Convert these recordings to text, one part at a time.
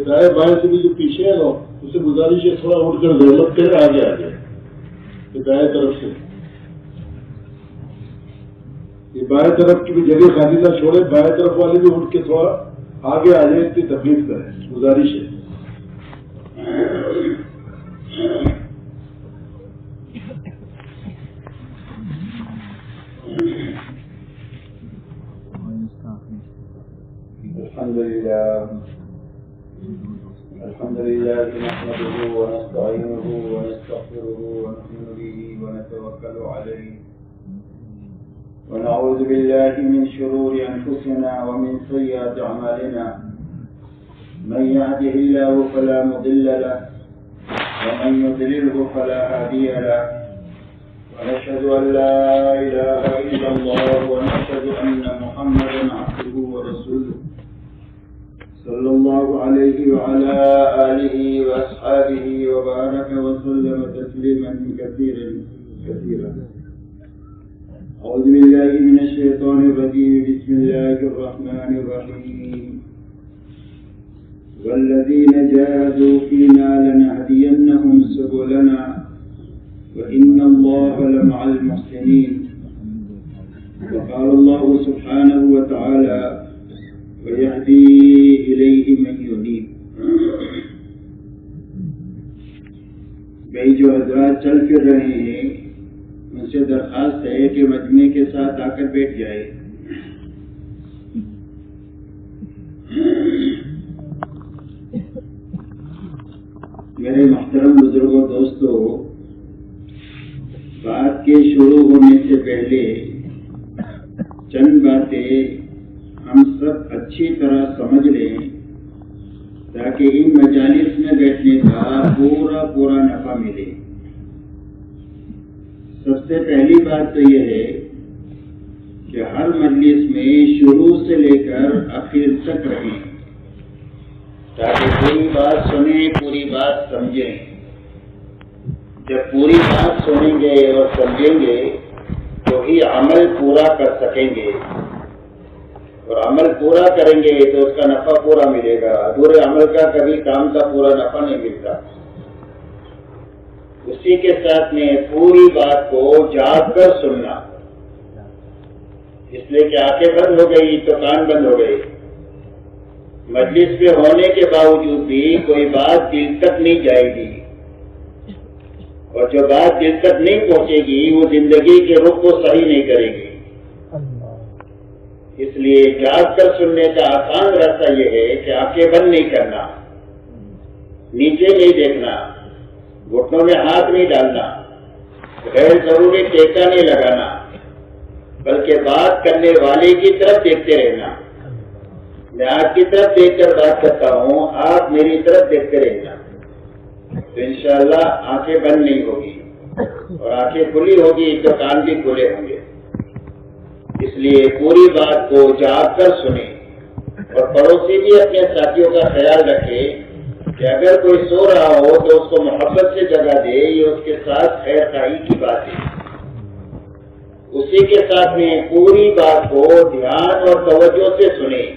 دائیں بائیں سے بھی جو پیچھے ہے نا اسے گزارش ہے تھوڑا اٹھ کر زحمت کرے آگے آ جائے دائیں طرف سے. یہ بائیں طرف کی بھی جگہ خالی نہ چھوڑے, بائیں طرف والے بھی اٹھ کے تھوڑا آگے آ جائے, اتنی تکلیف کریں, گزارش ہے. الحمد لله نحمده ونستعينه ونستغفره ونؤمن به ونتوكل عليه ونعوذ بالله من شرور أنفسنا ومن سيئات أعمالنا من يهده الله فلا مضل له ومن يضلله فلا هادي له ونشهد أن لا إله إلا الله ونشهد أن محمدا عبده ورسوله صلى الله عليه وعلى آله وأصحابه وبارك وسلم تسليما كثيرا. أعوذ بالله من الشيطان الرجيم. بسم الله الرحمن الرحيم. والذين جاهدوا فينا لنهدينهم سبلنا وإن الله لمع المحسنين. وقال الله سبحانه وتعالى وَيَهْدِي إِلَيْهِ مَنْ يُنِيبُ. بھائی جو حضرات چل پھر رہے ہیں ان سے درخواست ہے کہ مجمع کے ساتھ آ کر بیٹھ جائے. میرے محترم بزرگوں دوستو, بات کے شروع ہونے سے پہلے چند باتیں ہم سب اچھی طرح سمجھ لیں تاکہ ان مجالس میں بیٹھنے کا پورا نفع ملے. سب سے پہلی بات تو یہ ہے کہ ہر مجلس میں شروع سے لے کر آخر تک رہیں تاکہ پوری بات سنیں, پوری بات سمجھیں. جب پوری بات سنیں گے اور سمجھیں گے تو ہی عمل پورا کر سکیں گے, اور عمل پورا کریں گے تو اس کا نفع پورا ملے گا. ادھورے عمل کا کبھی کام کا پورا نفع نہیں ملتا. اسی کے ساتھ میں پوری بات کو جاگ کر سننا, اس لیے کہ آنکھیں بند ہو گئی تو کان بند ہو گئے. مجلس پہ ہونے کے باوجود بھی کوئی بات دل تک نہیں جائے گی, اور جو بات دل تک نہیں پہنچے گی وہ زندگی کے رخ کو صحیح نہیں کرے گی. اس لیے جاگ کر سننے کا آسان راستہ یہ ہے کہ آنکھیں بند نہیں کرنا, نیچے نہیں دیکھنا, گھٹنوں میں ہاتھ نہیں ڈالنا, غیر ضروری ٹیکا نہیں لگانا, بلکہ بات کرنے والے کی طرف دیکھتے رہنا. میں آپ کی طرف دیکھ کر بات کرتا ہوں, آپ میری طرف دیکھتے رہنا, تو انشاءاللہ آنکھیں بند نہیں ہوگی, اور آنکھیں کھلی ہوگی تو کان بھی کھلے ہوں گے. اس لیے پوری بات کو جاگ کر سنیں, اور پڑوسی بھی اپنے ساتھیوں کا خیال رکھے کہ اگر کوئی سو رہا ہو تو اس کو محبت سے جگہ دے, یہ اس کے ساتھ خیر خواہی کی بات ہے. اسی کے ساتھ میں پوری بات کو دھیان اور توجہ سے سنیں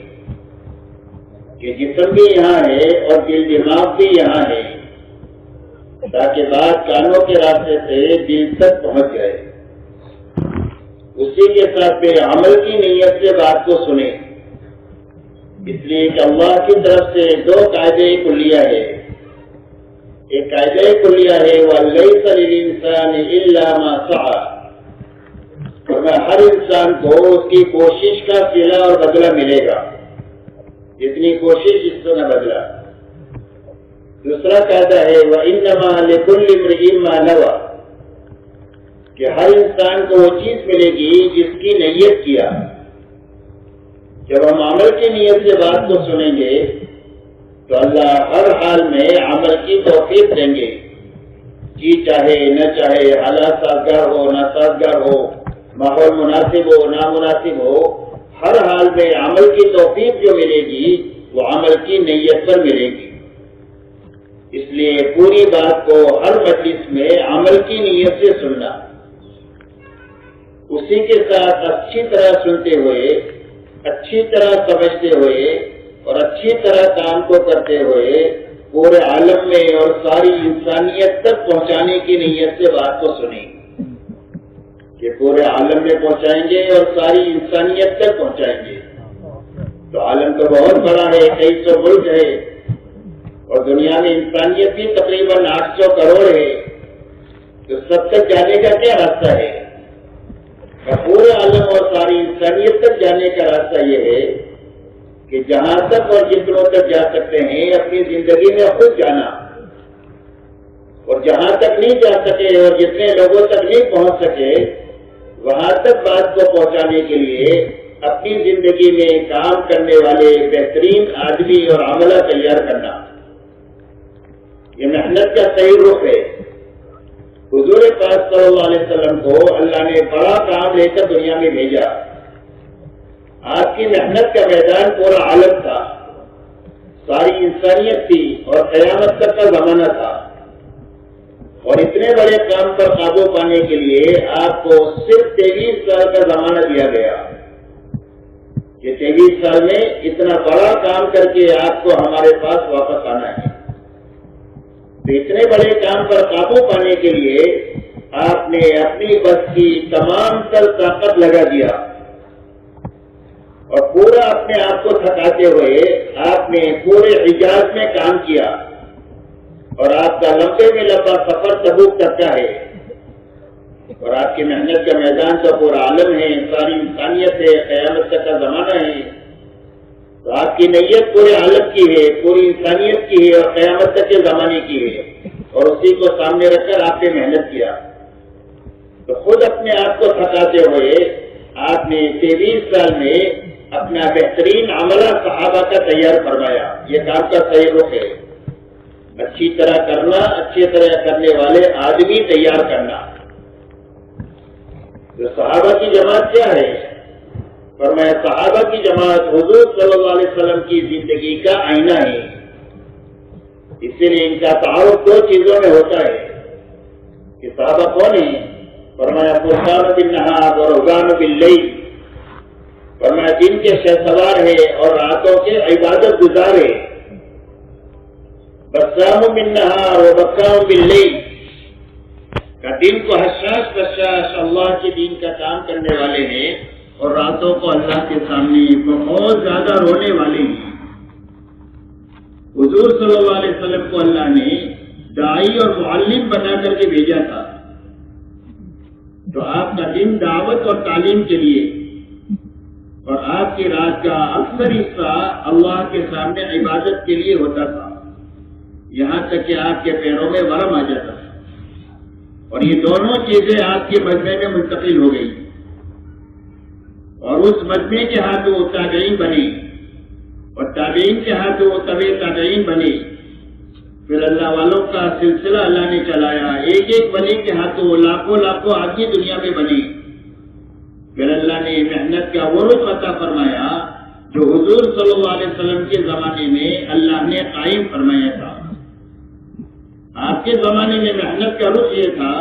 کہ جسم بھی یہاں ہے اور دل دماغ بھی یہاں ہے, تاکہ بات کانوں کے راستے سے دل تک پہنچ جائے. اسی کے ساتھ میں عمل کی نیت سے بات کو سنیں, اس لیے کہ اللہ کی طرف سے دو قاعدے کلیہ ہے. ایک قاعدہ کلیہ ہے وَلَيْسَ لِلْإِنسَانِ إِلَّا مَا سَعَى, اور ہر انسان کو اس کی کوشش کا صلہ اور بدلہ ملے گا, جتنی کوشش اس سے نہ بدلا. دوسرا قاعدہ ہے وَإِنَّمَا لِكُلِّ امْرِئٍ مَا نَوَى, کہ ہر انسان کو وہ چیز ملے گی جس کی نیت کیا. جب ہم عمل کی نیت سے بات کو سنیں گے تو اللہ ہر حال میں عمل کی توفیق دیں گے, جی چاہے نہ چاہے, حالات سازگار ہو نہ سازگار ہو, ماحول مناسب ہو نہ مناسب ہو, ہر حال میں عمل کی توفیق جو ملے گی وہ عمل کی نیت پر ملے گی. اس لیے پوری بات کو ہر مجلس میں عمل کی نیت سے سننا, اسی کے ساتھ اچھی طرح سنتے ہوئے, اچھی طرح سمجھتے ہوئے اور اچھی طرح کام کو کرتے ہوئے پورے عالم میں اور ساری انسانیت تک پہنچانے کی نیت سے بات کو سنی کہ پورے عالم میں پہنچائیں گے اور ساری انسانیت تک پہنچائیں گے. تو عالم تو بہت بڑا ہے، کئی سو ملک ہے، اور دنیا میں انسانیت بھی تقریباً 800 کروڑ ہے. تو سب تک جانے کا کیا راستہ ہے؟ پورے عالم اور ساری انسانیت تک جانے کا راستہ یہ ہے کہ جہاں تک اور جتنوں تک جا سکتے ہیں اپنی زندگی میں خود جانا، اور جہاں تک نہیں جا سکے اور جتنے لوگوں تک نہیں پہنچ سکے وہاں تک بات کو پہنچانے کے لیے اپنی زندگی میں کام کرنے والے بہترین آدمی اور عملہ تیار کرنا. یہ محنت کا صحیح رخ ہے. حضور پاک صلی اللہ علیہ وسلم کو اللہ نے بڑا کام لے کر دنیا میں بھیجا. آپ کی محنت کا میدان پورا عالم تھا، ساری انسانیت تھی اور قیامت تک کا زمانہ تھا. اور اتنے بڑے کام پر قابو پانے کے لیے آپ کو صرف 23 سال کا زمانہ دیا گیا. یہ 23 سال میں اتنا بڑا کام کر کے آپ کو ہمارے پاس واپس آنا ہے. تو اتنے بڑے کام پر قابو پانے کے لیے آپ نے اپنی بس کی تمام تر طاقت لگا دیا اور پورا اپنے آپ کو تھکاتے ہوئے آپ نے پورے حجاز میں کام کیا. اور آپ کا لمبے میں لمبا سفر تبوک تک کا ہے، اور آپ کی محنت کا میدان تو پورا عالم ہے، ساری انسانیت ہے، قیامت تک کا زمانہ ہے. تو آپ کی نیت پورے عالم کی ہے، پوری انسانیت کی ہے اور قیامت تک کے زمانے کی ہے، اور اسی کو سامنے رکھ کر آپ نے محنت کیا. تو خود اپنے آپ کو تھکاتے ہوئے آپ نے 23 سال میں اپنا بہترین عملہ صحابہ کا تیار فرمایا. یہ کام کا صحیح رخ ہے. اچھی طرح کرنا، اچھی طرح کرنے والے آدمی تیار کرنا. تو صحابہ کی جماعت کیا ہے؟ فرمایا صحابہ کی جماعت حضور صلی اللہ علیہ وسلم کی زندگی کا آئینہ ہے. اسی لیے ان کا تعارف 2 چیزوں میں ہوتا ہے کہ صحابہ کون ہیں. فرمایا فرقان بالنہار اور رہزان باللیل. فرمایا دن کے شہسوار ہے اور راتوں کے عبادت گزار ہے. بسام بالنہار و بکام باللیل. کا دن کو حشاش بشاش اللہ کے دین کا کام کرنے والے ہیں اور راتوں کو اللہ کے سامنے بہت زیادہ رونے والے ہیں. حضور صلی اللہ علیہ وسلم کو اللہ نے داعی اور معلم بنا کر کے بھیجا تھا. تو آپ کا دن دعوت اور تعلیم کے لیے، اور آپ کی رات کا اکثر حصہ اللہ کے سامنے عبادت کے لیے ہوتا تھا، یہاں تک کہ آپ کے پیروں میں ورم آ جاتا تھا. اور یہ دونوں چیزیں آپ کے مجمع میں منتقل ہو گئی، اور اس مجمع کے ہاتھوں وہ تابعین بنے، اور تابعین کے ہاتھوں وہ تبع تابعین بنے. پھر اللہ والوں کا سلسلہ اللہ نے چلایا، ایک ایک بنے کے ہاتھوں لاکھوں لاکھوں آدمی دنیا میں بنے. پھر اللہ نے محنت کا وہ رخ عطا فرمایا جو حضور صلی اللہ علیہ وسلم کے زمانے میں اللہ نے قائم فرمایا تھا. آپ کے زمانے میں محنت کا رخ یہ تھا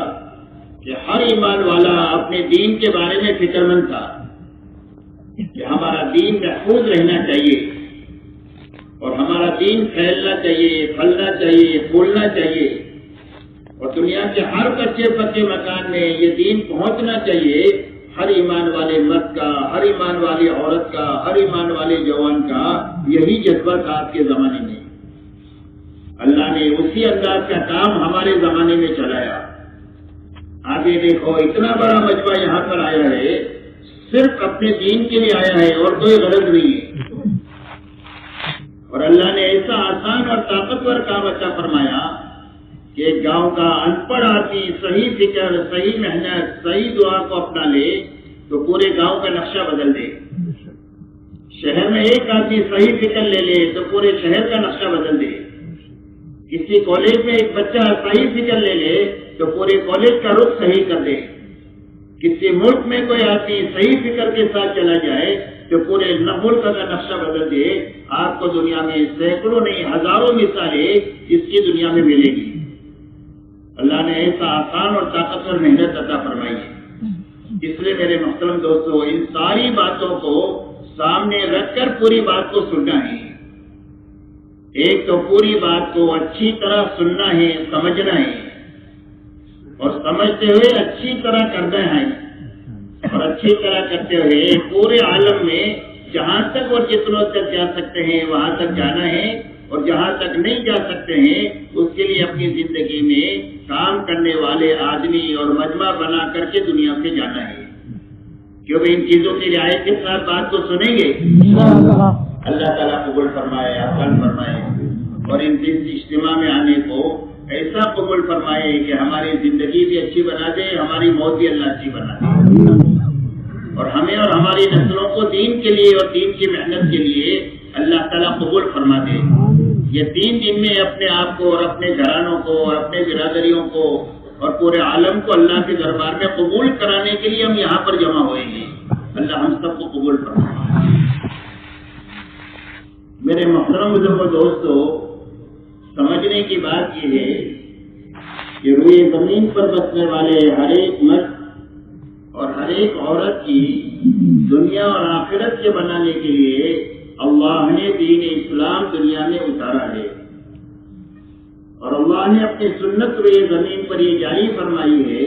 کہ ہر ایمان والا اپنے دین کے بارے میں فکر مند تھا کہ ہمارا دین محفوظ رہنا چاہیے، اور ہمارا دین پھیلنا چاہیے، پھلنا چاہیے، پھولنا چاہیے، اور دنیا کے ہر کچے پکے مکان میں یہ دین پہنچنا چاہیے. ہر ایمان والے مرد کا، ہر ایمان والی عورت کا، ہر ایمان والے جوان کا یہی جذبہ تھا آپ کے زمانے میں. اللہ نے اسی انداز کا کام ہمارے زمانے میں چلایا. آگے دیکھو، اتنا بڑا مجمع یہاں پر آیا ہے، صرف اپنے دین کے لیے آیا ہے اور کوئی غرض نہیں ہے. اور اللہ نے ایسا آسان اور طاقتور کام عطا فرمایا کہ ایک گاؤں کا ان پڑھ آدمی صحیح فکر، صحیح محنت، صحیح دعا کو اپنا لے تو پورے گاؤں کا نقشہ بدل دے. شہر میں ایک آدمی صحیح فکر لے لے تو پورے شہر کا نقشہ بدل دے. کسی کالج میں ایک بچہ صحیح فکر لے لے تو پورے کالج کا رخ صحیح کر دے. کسی ملک میں کوئی آدمی صحیح فکر کے ساتھ چلا جائے تو پورے ملک کا نقشہ بدل دے. آپ کو دنیا میں سینکڑوں نہیں ہزاروں مثالیں اس کی دنیا میں ملے گی. اللہ نے ایسا آسان اور طاقتور محنت عطا فرمائی ہے. اس لیے میرے محترم دوستو، ان ساری باتوں کو سامنے رکھ کر پوری بات کو سننا ہے. ایک تو پوری بات کو اچھی طرح سننا ہے، سمجھنا ہے، اور سمجھتے ہوئے اچھی طرح کرنا ہے، اور اچھی طرح کرتے ہوئے پورے عالم میں جہاں تک اور جتنوں تک جا سکتے ہیں وہاں تک جانا ہے، اور جہاں تک نہیں جا سکتے ہیں اس کے لیے اپنی زندگی میں کام کرنے والے آدمی اور مجمع بنا کر کے دنیا سے جانا ہے. کیونکہ ان چیزوں کی رعایت کے ساتھ بات کو سنیں گے. اللہ تعالیٰ قبول فرمائے، آسان فرمائے، اور ان دن اجتماع میں آنے کو ایسا قبول فرمائے کہ ہماری زندگی بھی اچھی بنا دے، ہماری موت بھی اللہ اچھی بنا دے، اور ہمیں اور ہماری نسلوں کو دین کے لیے اور دین کی محنت کے لیے اللہ تعالیٰ قبول فرما دے. یہ 3 دن میں اپنے آپ کو اور اپنے گھرانوں کو اور اپنے برادریوں کو اور پورے عالم کو اللہ کے دربار میں قبول کرانے کے لیے ہم یہاں پر جمع ہوئے ہیں. اللہ ہم سب کو قبول فرمائے. میرے محترم بزرگ و دوستو، سمجھنے کی بات یہ ہے کہ روئے زمین پر بسنے والے ہر ایک مرد اور ہر ایک عورت کی دنیا اور آخرت کے بنانے کے لیے اللہ نے دین اسلام دنیا میں اتارا ہے، اور اللہ نے اپنی سنت روئے زمین پر یہ جاری فرمائی ہے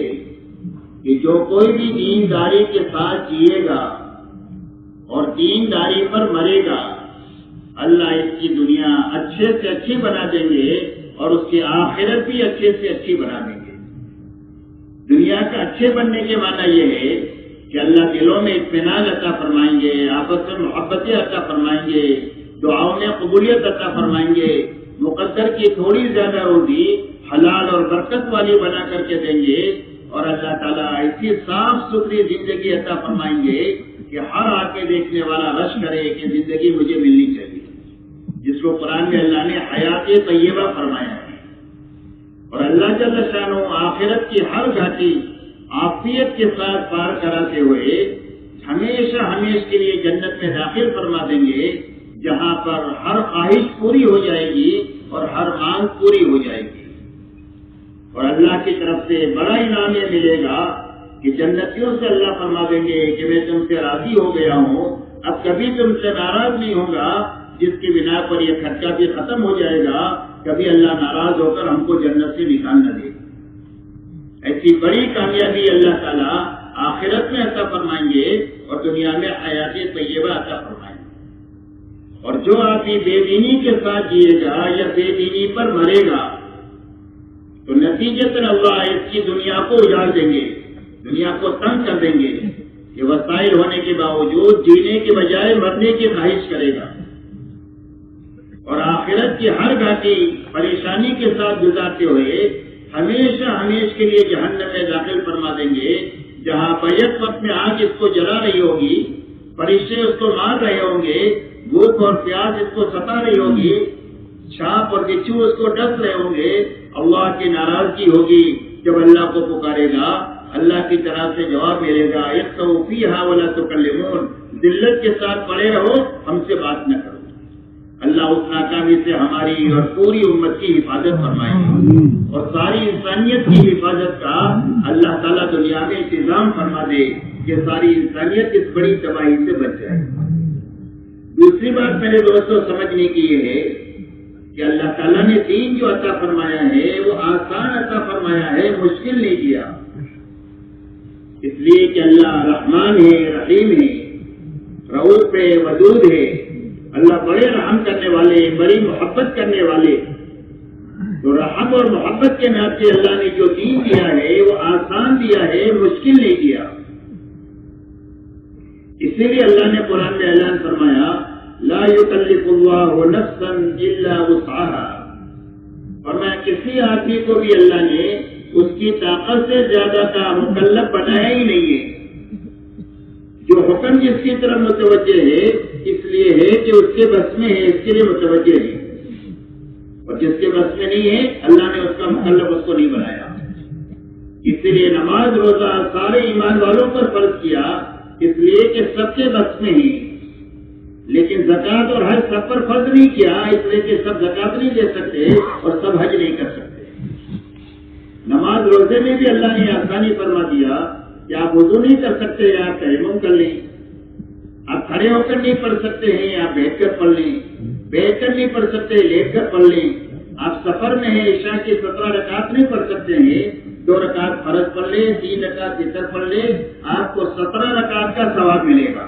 کہ جو کوئی بھی دینداری کے ساتھ جیے گا اور دینداری پر مرے گا، اللہ اس کی دنیا اچھے سے اچھی بنا دیں گے اور اس کی آخرت بھی اچھے سے اچھی بنا دیں گے. دنیا کا اچھے بننے کے معنی یہ ہے کہ اللہ دلوں میں اطمینان عطا فرمائیں گے، آپس میں محبتیں عطا فرمائیں گے، دعاؤں میں قبولیت عطا فرمائیں گے، مقدر کی تھوڑی زیادہ روزی حلال اور برکت والی بنا کر کے دیں گے، اور اللہ تعالیٰ ایسی صاف ستھری زندگی عطا فرمائیں گے کہ ہر آ کے دیکھنے والا رش کرے کہ زندگی مجھے ملنی چاہیے، جس کو قرآن میں اللہ نے حیات طیبہ فرمایا ہے. اور اللہ جل شانہ آخرت کی ہر گھاٹی عافیت کے ساتھ پار کراتے ہوئے ہمیشہ ہمیش کے لیے جنت میں داخل فرما دیں گے، جہاں پر ہر خواہش پوری ہو جائے گی اور ہر مانگ پوری ہو جائے گی. اور اللہ کی طرف سے بڑا انعام یہ ملے گا کہ جنتیوں سے اللہ فرما دیں گے کہ میں تم سے راضی ہو گیا ہوں، اب کبھی تم سے ناراض نہیں ہوں گا، جس کی بنا پر یہ خرچہ بھی ختم ہو جائے گا، کبھی اللہ ناراض ہو کر ہم کو جنت سے نکال نہ دے. ایسی بڑی کامیابی اللہ تعالیٰ آخرت میں عطا فرمائیں گے اور دنیا میں حیات طیبہ عطا فرمائیں گے. اور جو آدمی بے دینی کے ساتھ جیے گا یا بے دینی پر مرے گا تو نتیجتاً اللہ اس کی دنیا کو اجاڑ دیں گے، دنیا کو تنگ کر دیں گے کہ وسائل ہونے کے باوجود جینے کے بجائے مرنے کی خواہش کرے گا، اور آخرت کی ہر گھاٹی پریشانی کے ساتھ گزارتے ہوئے ہمیشہ ہمیش کے لیے جہنم میں داخل فرما دیں گے، جہاں بیک وقت میں آگ اس کو جلا رہی ہوگی، فرشتے اس کو مار رہے ہوں گے، بھوک اور پیاس اس کو ستا رہی ہوگی، چھاپ اور بچھو اس کو ڈس رہے ہوں گے. اللہ کی ناراضگی ہوگی. جب اللہ کو پکارے گا اللہ کی طرف سے جواب ملے گا، اقتوا فیہا ولا تکلمون، ذلت کے ساتھ پڑے رہو، ہم سے بات نہ کرو. اللہ اس ناکامی سے ہماری اور پوری امت کی حفاظت فرمائے اور ساری انسانیت کی حفاظت کا اللہ تعالیٰ دنیا میں انتظام فرما دے کہ ساری انسانیت اس بڑی تباہی سے بچ جائے. دوسری بات میرے دوستوں سمجھنے کی یہ ہے کہ اللہ تعالیٰ نے دین جو عطا فرمایا ہے وہ آسان عطا فرمایا ہے، مشکل نہیں کیا. اس لیے کہ اللہ رحمان ہے، رحیم ہے، رؤوف ہے، ودود ہے. اللہ بڑے رحم کرنے والے، بڑی محبت کرنے والے. تو رحم اور محبت کے ناطے اللہ نے جو دین دیا ہے وہ آسان دیا ہے، مشکل نہیں دیا. اسی لیے اللہ نے قرآن میں اعلان فرمایا لا یکلف اللہ نفسا الا وسعها، اور میں کسی آدمی کو بھی اللہ نے اس کی طاقت سے زیادہ کا مکلف بنایا ہی نہیں ہے. جو حکم جس کی طرف متوجہ ہے اس لیے ہے کہ اس کے بس میں ہے، اس کے لیے متوجہ ہے، اور جس کے بس میں نہیں ہے اللہ نے اس کا مکلف اس کو نہیں بنایا. اسی لیے نماز روزہ سارے ایمان والوں پر فرض کیا، اس لیے کہ سب کے بس میں ہی. لیکن زکوٰۃ اور حج سب پر فرض نہیں کیا، اس لیے کہ سب زکوٰۃ نہیں دے سکتے اور سب حج نہیں کر سکتے. نماز روزے میں بھی اللہ نے آسانی فرما دیا کہ آپ وضو نہیں کر سکتے، آپ تیمم کر لیں. آپ کھڑے ہو کر نہیں پڑھ سکتے ہیں، آپ بیٹھ کر پڑھ لیں. بیٹھ کر نہیں پڑھ سکتے لیٹ کر پڑھ لیں. آپ سفر میں ہیں عشاء کی 17 رکعت نہیں پڑھ سکتے ہیں, 2 رکعت فرض پڑھ لیں, 3 رکعت وتر پڑھ لیں, آپ کو 17 رکعت کا ثواب ملے گا.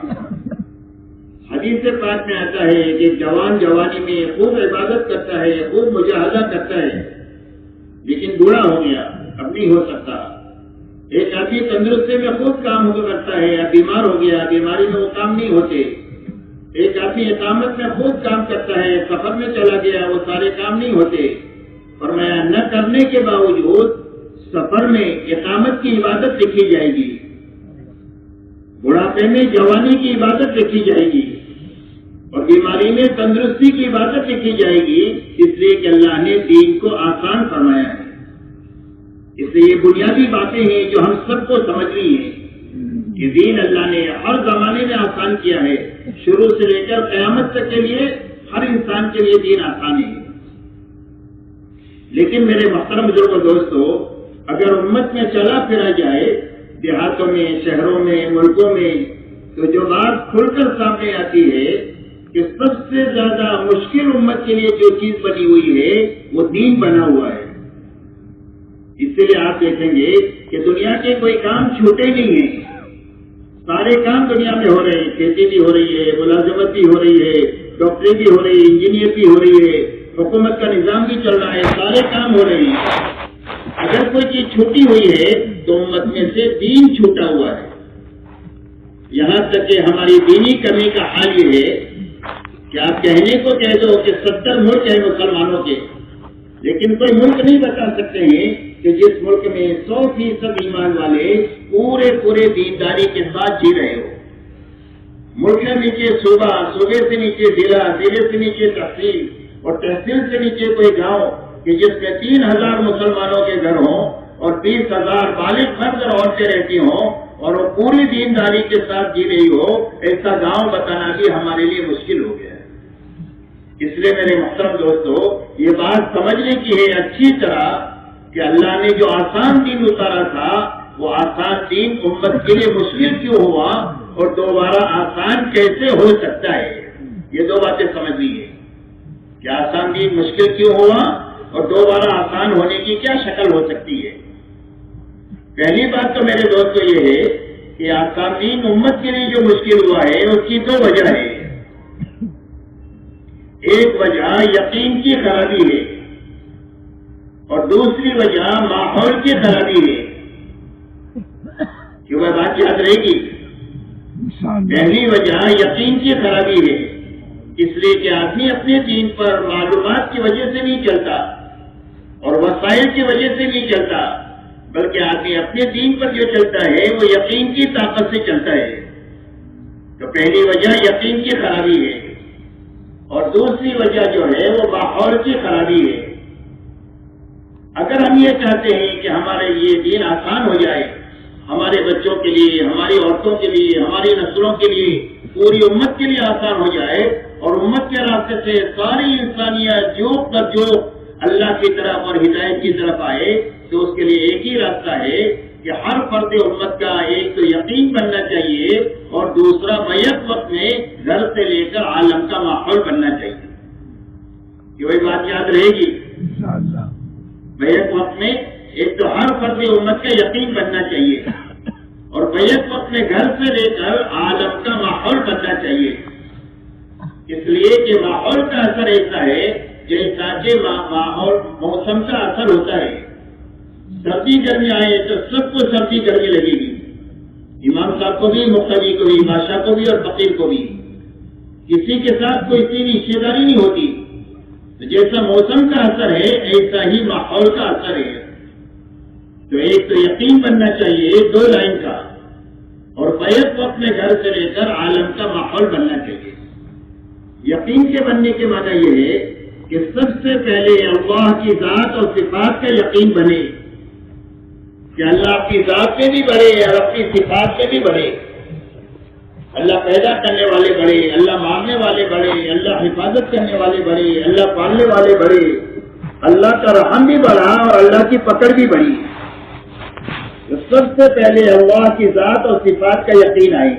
حدیث پاک میں آتا ہے کہ جوان جوانی میں خوب عبادت کرتا ہے, خوب مجاہدہ کرتا ہے, لیکن بوڑھا ہو گیا, اب نہیں ہو سکتا. ایک آدمی تندرستی میں خوب کام کرتا ہے, اب بیمار ہو گیا, بیماری میں وہ کام نہیں ہوتے. ایک آدمی اقامت میں خوب کام کرتا ہے, سفر میں چلا گیا, وہ سارے کام نہیں ہوتے. فرمایا نہ کرنے کے باوجود سفر میں اقامت کی عبادت لکھی جائے گی, بڑھاپے میں جوانی کی عبادت لکھی جائے گی, اور بیماری میں تندرستی کی عبادت لکھی جائے گی, اس لیے کہ اللہ نے دین کو آسان فرمایا ہے. اس لیے یہ بنیادی باتیں ہیں جو ہم سب کو سمجھنی ہیں کہ دین اللہ نے ہر زمانے میں آسان کیا ہے, شروع سے لے کر قیامت تک کے لیے ہر انسان کے لیے دین آسان ہے. لیکن میرے محترم بزرگ دوستو, اگر امت میں چلا پھرا جائے, دیہاتوں میں, شہروں میں, ملکوں میں, تو جو بات کھل کر سامنے آتی ہے کہ سب سے زیادہ مشکل امت کے لیے جو چیز بنی ہوئی ہے وہ دین بنا ہوا ہے. اس لیے آپ دیکھیں گے کہ دنیا کے کوئی کام چھوٹے نہیں ہیں, سارے کام دنیا میں ہو رہے ہیں. کھیتی بھی ہو رہی ہے, ملازمت بھی ہو رہی ہے, ڈاکٹری بھی ہو رہی ہے, انجینئر بھی ہو رہی ہے, حکومت کا نظام بھی چل رہا ہے, سارے کام ہو رہے ہیں. اگر کوئی چیز چھوٹی ہوئی ہے تو امت میں سے دین چھوٹا ہوا ہے. یہاں تک کہ ہماری دینی کمی کا حال یہ ہے کہ آپ کہنے کو کہہ دو کہ 70 ملک ہیں مسلمانوں کے, لیکن کوئی ملک نہیں بتا سکتے ہیں کہ جس ملک میں 100% ایمان والے پورے دینداری کے ساتھ جی رہے ہو. ملک سے نیچے صوبہ, صوبے سے نیچے ضلع, ضلع سے نیچے تحصیل, اور تحصیل سے نیچے کوئی گاؤں کہ جس میں 3000 مسلمانوں کے گھر ہوں اور 20,000 بالغ مرد اور عورتیں رہتی ہوں, اور وہ پوری دینداری کے ساتھ جی رہی ہو, ایسا گاؤں بتانا بھی ہمارے لیے مشکل ہو گیا ہے. اس لیے میرے محترم دوستو, یہ بات سمجھنے کی ہے اچھی طرح کہ اللہ نے جو آسان دین اتارا تھا وہ آسان دین امت کے لیے مشکل کیوں ہوا, اور دوبارہ آسان کیسے ہو سکتا ہے. یہ 2 باتیں سمجھنی ہے کہ آسان دین مشکل کیوں ہوا اور دوبارہ آسان ہونے کی کیا شکل ہو سکتی ہے. پہلی بات تو میرے دوستو یہ ہے کہ آسان دین امت کے لیے جو مشکل ہوا ہے اس کی 2 وجہ ہے. ایک وجہ یقین کی خرابی ہے, اور دوسری وجہ ماحول کی خرابی ہے. کہ وہ بات یاد رہے گی. پہلی وجہ یقین کی خرابی ہے, اس لیے کہ آدمی اپنے دین پر معلومات کی وجہ سے نہیں چلتا اور وسائل کی وجہ سے نہیں چلتا, بلکہ آدمی اپنے دین پر جو چلتا ہے وہ یقین کی طاقت سے چلتا ہے. تو پہلی وجہ یقین کی خرابی ہے, اور دوسری وجہ جو ہے وہ ماحول کی خرابی ہے. اگر ہم یہ چاہتے ہیں کہ ہمارے یہ دین آسان ہو جائے, ہمارے بچوں کے لیے, ہماری عورتوں کے لیے, ہماری نسلوں کے لیے, پوری امت کے لیے آسان ہو جائے, اور امت کے راستے سے ساری انسانیت جوک پر جوک اللہ کی طرف اور ہدایت کی طرف آئے, تو اس کے لیے ایک ہی راستہ ہے کہ ہر فرد امت کا ایک تو یقین بننا چاہیے, اور دوسرا بیک وقت میں گھر سے لے کر عالم کا ماحول بننا چاہیے. یہ وہی بات یاد رہے گی. بیک وقت میں ایک تو ہر فرد امت کا یقین بننا چاہیے, اور بیک وقت میں گھر سے لے کر عالم کا ماحول بننا چاہیے. اس لیے کہ ماحول کا اثر ایسا ہے جیسا کہ ماحول موسم کا اثر ہوتا ہے. سردی گرمی آئے تو سب کو سردی گرمی لگے گی, امام صاحب کو بھی, مقتدی کو بھی, بادشاہ کو بھی اور فقیر کو بھی. کسی کے ساتھ کوئی اتنی رشتے داری نہیں ہوتی. تو جیسا موسم کا اثر ہے ایسا ہی ماحول کا اثر ہے. تو ایک تو یقین بننا چاہیے 2 لائن کا, اور بیک وقت میں گھر سے لے کر عالم کا ماحول بننا چاہیے. یقین کے بننے کے معنی یہ ہے کہ سب سے پہلے اللہ کی ذات اور صفات کا یقین بنے, کہ اللہ اپنی ذات میں بھی بڑھے اور اپنی صفات میں بھی بڑھے. اللہ پیدا کرنے والے بڑھے, اللہ مارنے والے بڑھے, اللہ حفاظت کرنے والے بڑھے, اللہ پالنے والے بڑھے, اللہ کا رحم بھی بڑھا اور اللہ کی پکڑ بھی بڑھی. تو سب سے پہلے اللہ کی ذات اور صفات کا یقین آئے.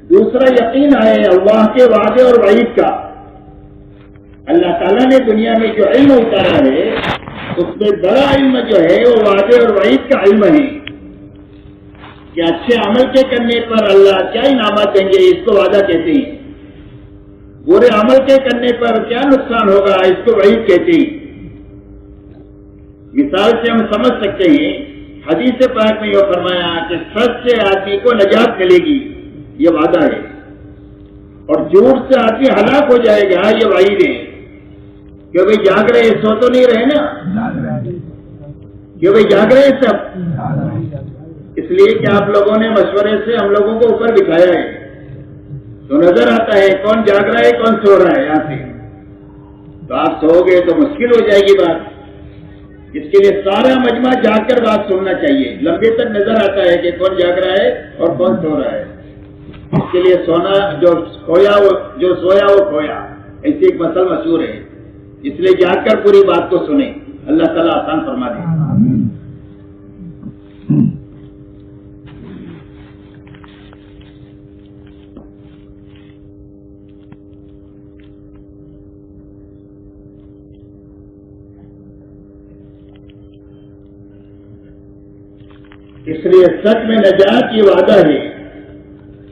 دوسرا یقین آئے اللہ کے وعدے اور وعید کا, اللہ تعالیٰ نے دنیا میں جو علم اتارا ہے اس میں بڑا علم جو ہے وہ وعدے اور وعید کا علم ہے کہ اچھے عمل کے کرنے پر اللہ کیا انعامات دیں گے، اس کو وعدہ کہتے ہیں، برے عمل کے کرنے پر کیا نقصان ہوگا، اس کو وعید کہتے ہیں۔ مثال سے ہم سمجھ سکتے ہیں، حدیث پاک میں یہ فرمایا کہ سچ سے آدمی کو نجات ملے گی، یہ وعدہ ہے، اور جھوٹ سے آدمی ہلاک ہو جائے گا، یہ وعید ہے۔ کہ بھائی جاگ رہے سو تو نہیں رہے نا، کہ بھائی جاگ رہے سب، اس لیے کہ آپ لوگوں نے مشورے سے ہم لوگوں کو اوپر بٹھایا ہے تو نظر آتا ہے کون جاگ رہا ہے کون سو رہا ہے۔ یہاں سے تو آپ سو گے تو مشکل ہو جائے گی بات، اس کے لیے سارا مجمع جاگ کر بات سننا چاہیے، لمبے تک نظر آتا ہے کہ کون جاگ رہا ہے اور کون سو رہا ہے۔ اس کے لیے سونا جو سویا وہ کھویا، ایسی ایک مثل مشہور ہے، اس لیے جاگ کر پوری بات کو سنیں، اللہ تعالیٰ آسان فرما دے۔ اس لیے سچ میں نجات کی وعدہ ہے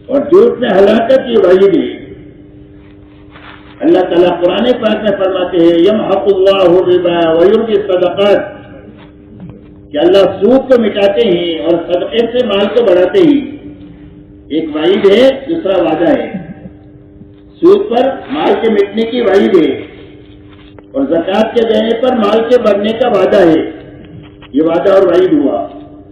اور جھوٹ میں ہلاکت کی وعید ہے۔ اللہ تعالیٰ قرآن پاک میں فرماتے ہیں یمحق اللہ الربا ویربی الصدقات، کہ اللہ سود کو مٹاتے ہیں اور صدقے سے مال کو بڑھاتے ہیں۔ ایک وعید ہے، دوسرا وعدہ ہے۔ سود پر مال کے مٹنے کی وعید ہے اور زکوٰۃ کے دینے پر مال کے بڑھنے کا وعدہ ہے، یہ وعدہ اور وعید ہوا۔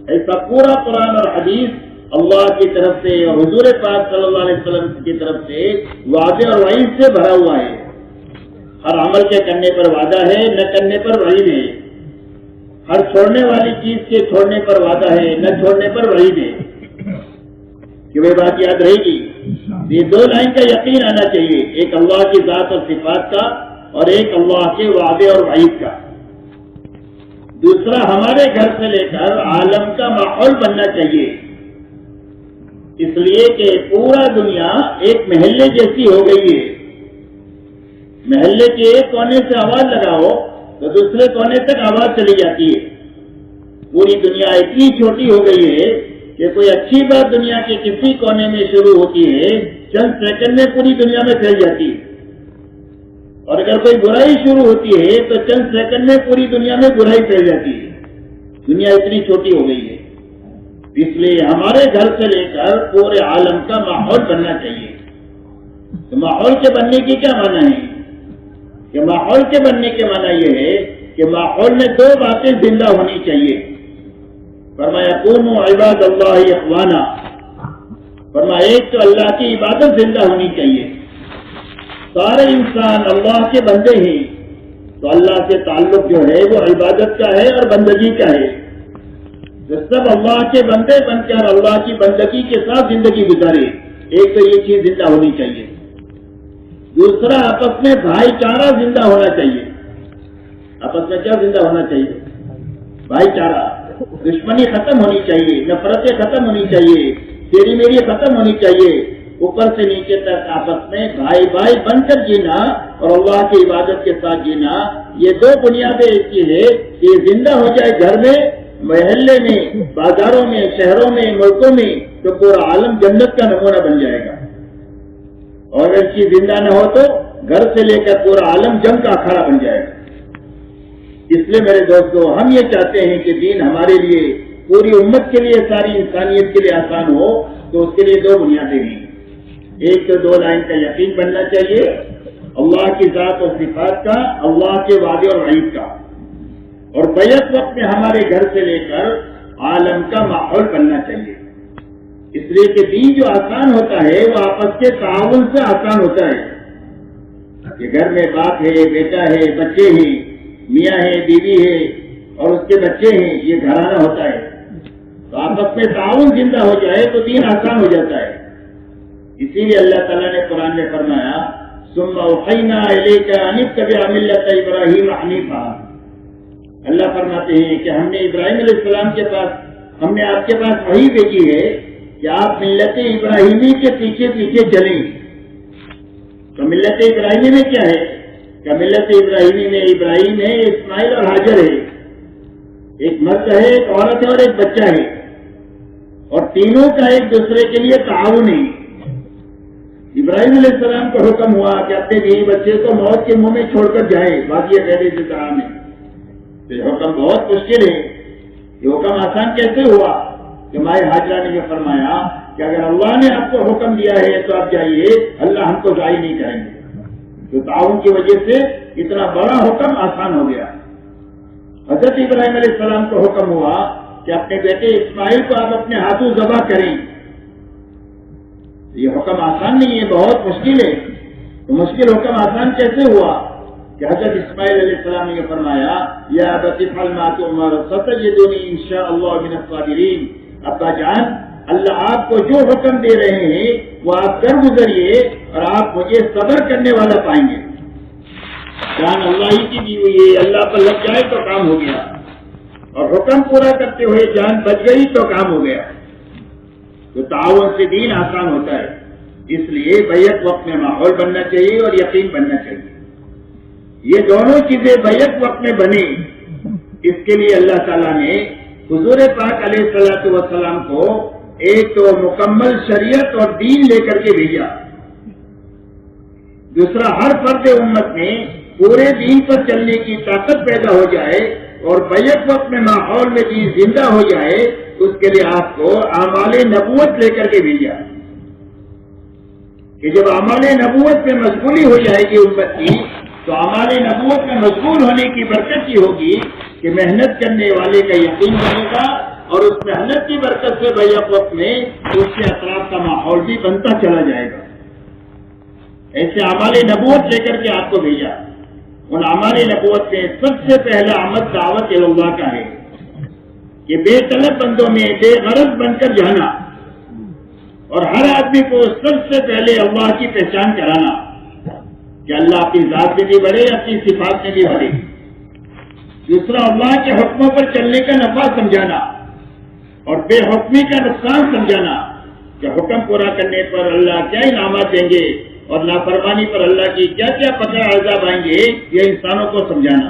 ایسا پورا قرآن اور حدیث اللہ کی طرف سے اور حضور پاک صلی اللہ علیہ وسلم کی طرف سے وعدے اور وعید سے بھرا ہوا ہے۔ ہر عمل کے کرنے پر وعدہ ہے، نہ کرنے پر وعید ہے۔ ہر چھوڑنے والی چیز کے چھوڑنے پر وعدہ ہے، نہ چھوڑنے پر وعید ہے۔ کہ وہ بات یاد رہے گی، یہ دو لائن کا یقین آنا چاہیے، ایک اللہ کی ذات اور صفات کا اور ایک اللہ کے وعدے اور وعید کا۔ دوسرا ہمارے گھر سے لے کر عالم کا ماحول بننا چاہیے، اس لیے کہ پورا دنیا ایک محلے جیسی ہو گئی ہے۔ محلے کے ایک کونے سے آواز لگاؤ تو دوسرے کونے تک آواز چلی جاتی ہے۔ پوری دنیا اتنی چھوٹی ہو گئی ہے کہ کوئی اچھی بات دنیا کے کسی کونے میں شروع ہوتی ہے، چند سیکنڈ میں پوری دنیا میں پھیل جاتی ہے، اور اگر کوئی برائی شروع ہوتی ہے تو چند سیکنڈ میں پوری دنیا میں برائی پھیل جاتی ہے۔ دنیا اتنی چھوٹی ہو گئی ہے، اس لیے ہمارے گھر سے لے کر پورے عالم کا ماحول بننا چاہیے۔ تو ماحول کے بننے کی کیا معنی ہے؟ کہ ماحول کے بننے کے معنی یہ ہے کہ ماحول میں دو باتیں زندہ ہونی چاہیے۔ فرمایا کونوا عباد اللہ اخوانا، فرمایا ایک تو اللہ کی عبادت زندہ ہونی چاہیے، سارے انسان اللہ کے بندے ہیں تو اللہ سے تعلق جو ہے وہ عبادت کا ہے اور بندگی کا ہے۔ تو سب اللہ کے بندے بن کر اللہ کی بندگی کے ساتھ زندگی گزارے، ایک تو یہ چیز زندہ ہونی چاہیے۔ دوسرا آپس میں بھائی چارہ زندہ ہونا چاہیے۔ آپس میں کیا زندہ ہونا چاہیے؟ بھائی چارہ، دشمنی ختم ہونی چاہیے، نفرتیں ختم ہونی چاہیے، تیری میری ختم ہونی چاہیے، اوپر سے نیچے تک آپس میں بھائی بھائی بن کر جینا اور اللہ کی عبادت کے ساتھ جینا، یہ دو بنیادیں اس کی ہے کہ یہ زندہ ہو جائے گھر میں، محلے میں، بازاروں میں، شہروں میں، ملکوں میں، تو پورا عالم جنت کا نمونہ بن جائے گا۔ اور اگر چیز زندہ نہ ہو تو گھر سے لے کر پورا عالم جنگ کا اکھاڑا بن جائے گا۔ اس لیے میرے دوستو، ہم یہ چاہتے ہیں کہ دین ہمارے لیے، پوری امت کے لیے، ساری انسانیت کے لیے آسان ہو، تو اس کے لیے دو بنیادیں ہیں۔ ایک تو دو لائن کا یقین بننا چاہیے، اللہ کی ذات اور صفات کا، اللہ کے وعدے اور وعید کا، اور بیک وقت میں ہمارے گھر سے لے کر عالم کا ماحول بننا چاہیے۔ اس لیے کہ دین جو آسان ہوتا ہے وہ آپس کے تعاون سے آسان ہوتا ہے۔ کہ گھر میں باپ ہے، بیٹا ہے، بچے ہیں، میاں ہے، بیوی ہے اور اس کے بچے ہیں، یہ گھرانہ ہوتا ہے۔ تو آپس میں تعاون زندہ ہو جائے تو دین آسان ہو جاتا ہے۔ اسی لیے اللہ تعالیٰ نے قرآن میں فرمایا ثم اوحینا الیک ان اتبع ملۃ ابراہیم حنیفا۔ اللہ فرماتے ہیں کہ ہم نے ابراہیم علیہ السلام کے پاس، ہم نے آپ کے پاس وحی بھیجی ہے کہ آپ ملت ابراہیمی کے پیچھے پیچھے چلیں۔ تو ملت ابراہیمی میں کیا ہے؟ کہ ملت ابراہیمی میں ابراہیم ہے، اسماعیل اور حاجر ہے، ایک مرد ہے، ایک عورت ہے اور ایک بچہ ہے، اور تینوں کا ایک دوسرے کے لیے تعاون ہے۔ ابراہیم علیہ السلام کو حکم ہوا کہ اپنے بیوی بچے کو موت کے منہ میں چھوڑ کر جائے، باقی غیر سے طرح میں۔ یہ حکم بہت مشکل ہے، یہ حکم آسان کیسے ہوا کہ مائیں ہاجرہ نے یہ فرمایا کہ اگر اللہ نے آپ کو حکم دیا ہے تو آپ جائیے، اللہ ہم کو ضائع نہیں کریں گے۔ تو تعاون کی وجہ سے اتنا بڑا حکم آسان ہو گیا۔ حضرت ابراہیم علیہ السلام کو حکم ہوا کہ اپنے بیٹے اسماعیل کو آپ اپنے ہاتھوں ذبح کریں۔ یہ حکم آسان نہیں ہے، بہت مشکل ہے۔ تو مشکل حکم آسان کیسے ہوا کہ حضرت اسماعیل علیہ السلام نے یہ فرمایا یا ابت افعل ما تؤمر ستجدنی انشاءاللہ من الصابرین۔ ابا جان، اللہ آپ کو جو حکم دے رہے ہیں وہ آپ کر گزریے اور آپ مجھے صبر کرنے والا پائیں گے۔ جان اللہ ہی کی دی ہوئی ہے، اللہ پر لگ جائے تو کام ہو گیا، اور حکم پورا کرتے ہوئے جان بچ گئی تو کام ہو گیا۔ تو تعاون سے دین آسان ہوتا ہے، اس لیے بیک وقت میں ماحول بننا چاہیے اور یقین بننا چاہیے۔ یہ دونوں چیزیں بیک وقت میں بنی، اس کے لیے اللہ تعالیٰ نے حضور پاک علیہ الصلوۃ والسلام کو ایک تو مکمل شریعت اور دین لے کر کے بھیجا، دوسرا ہر فرد امت میں پورے دین پر چلنے کی طاقت پیدا ہو جائے اور بیک وقت میں ماحول میں دین زندہ ہو جائے، اس کے لیے آپ کو اعمال نبوت لے کر کے بھیجا کہ جب اعمال نبوت میں مشغولی ہو جائے گی امت کی، تو اعمال نبوت میں مشغول ہونے کی برکت یہ ہوگی کہ محنت کرنے والے کا یقین بنے گا، اور اس محنت کی برکت سے بیک وقت میں اس کے اطراف کا ماحول بھی بنتا چلا جائے گا۔ ایسے اعمال نبوت لے کر کے آپ کو بھیجا۔ ان اعمال نبوت میں سب سے پہلا عمل دعوت اللہ کا ہے کہ بے طلب بندوں میں بے غرض بن کر جانا، اور ہر آدمی کو سب سے پہلے اللہ کی پہچان کرانا کہ اللہ اپنی ذات میں بھی بڑھے، اپنی صفات میں بھی بڑھے۔ دوسرا، اللہ کے حکموں پر چلنے کا نفع سمجھانا اور بے حکمی کا نقصان سمجھانا کہ حکم پورا کرنے پر اللہ کیا انعامات دیں گے اور نافرمانی پر اللہ کی کیا کیا پکڑ عذاب آئیں گے، یہ انسانوں کو سمجھانا۔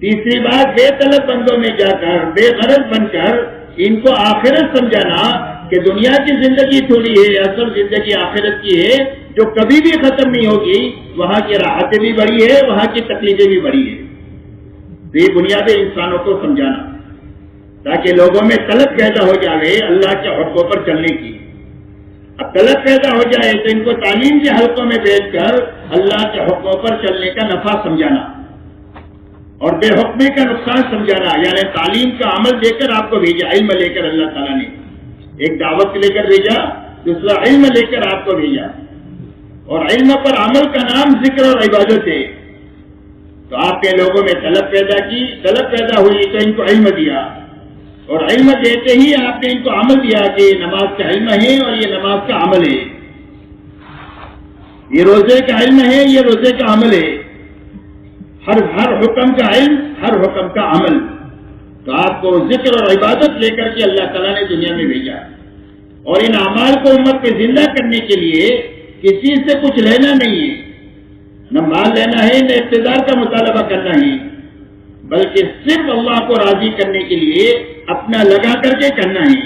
تیسری بات، بے طلب بندوں میں جا کر بے غرض بن کر ان کو آخرت سمجھانا کہ دنیا کی زندگی تھوڑی ہے، اصل زندگی آخرت کی ہے جو کبھی بھی ختم نہیں ہوگی، وہاں کی راحتیں بھی بڑی ہے، وہاں کی تکلیفیں بھی بڑی ہے۔ یہ بنیادیں انسانوں کو سمجھانا تاکہ لوگوں میں طلب پیدا ہو جائے اللہ کے حکموں پر چلنے کی۔ اب طلب پیدا ہو جائے تو ان کو تعلیم کے حلقوں میں بیٹھ کر اللہ کے حکموں پر چلنے کا نفع سمجھانا اور بے حکمی کا نقصان سمجھانا، یعنی تعلیم کا عمل دے کر آپ کو بھیجا، علم لے کر اللہ تعالیٰ نے ایک دعوت لے کر بھیجا، دوسرا علم لے کر آپ کو بھیجا، اور علم پر عمل کا نام ذکر اور عبادت ہے۔ تو آپ نے لوگوں میں طلب پیدا کی، طلب پیدا ہوئی تو ان کو علم دیا، اور علم دیتے ہی آپ نے ان کو عمل دیا کہ یہ نماز کا علم ہے اور یہ نماز کا عمل ہے، یہ روزے کا علم ہے، یہ روزے کا عمل ہے۔ ہر حکم کا علم، ہر حکم کا عمل۔ تو آپ کو ذکر اور عبادت لے کر کے اللہ تعالیٰ نے دنیا میں بھیجا، اور ان اعمال کو امت میں زندہ کرنے کے لیے کسی سے کچھ لینا نہیں ہے، نہ مال لینا ہے، نہ اقتدار کا مطالبہ کرنا ہے، بلکہ صرف اللہ کو راضی کرنے کے لیے اپنا لگا کر کے کرنا ہے۔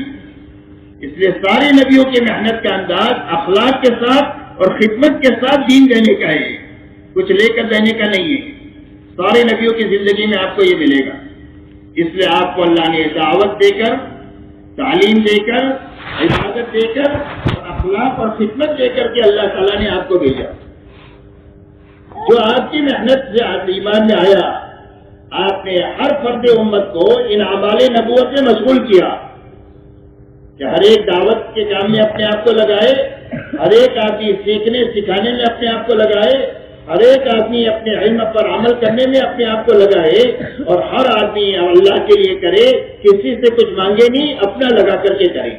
اس لیے سارے نبیوں کی محنت کا انداز اخلاق کے ساتھ اور خدمت کے ساتھ دین دینے کا ہے، کچھ لے کر دینے کا نہیں ہے۔ سارے نبیوں کی زندگی میں آپ کو یہ ملے گا۔ اس لیے آپ کو اللہ نے دعوت دے کر، تعلیم دے کر، عبادت دے کر اور اخلاق اور خدمت دے کر کے اللہ تعالیٰ نے آپ کو بھیجا۔ جو آپ کی محنت سے آپ ایمان میں آیا، آپ نے ہر فرد امت کو ان اعمال نبوت میں مشغول کیا کہ ہر ایک دعوت کے کام میں اپنے آپ کو لگائے، ہر ایک آدمی سیکھنے سکھانے میں اپنے آپ کو لگائے، ہر ایک آدمی اپنے علم پر عمل کرنے میں اپنے آپ کو لگائے، اور ہر آدمی اللہ کے لیے کرے، کسی سے کچھ مانگے نہیں، اپنا لگا کر کے کرے۔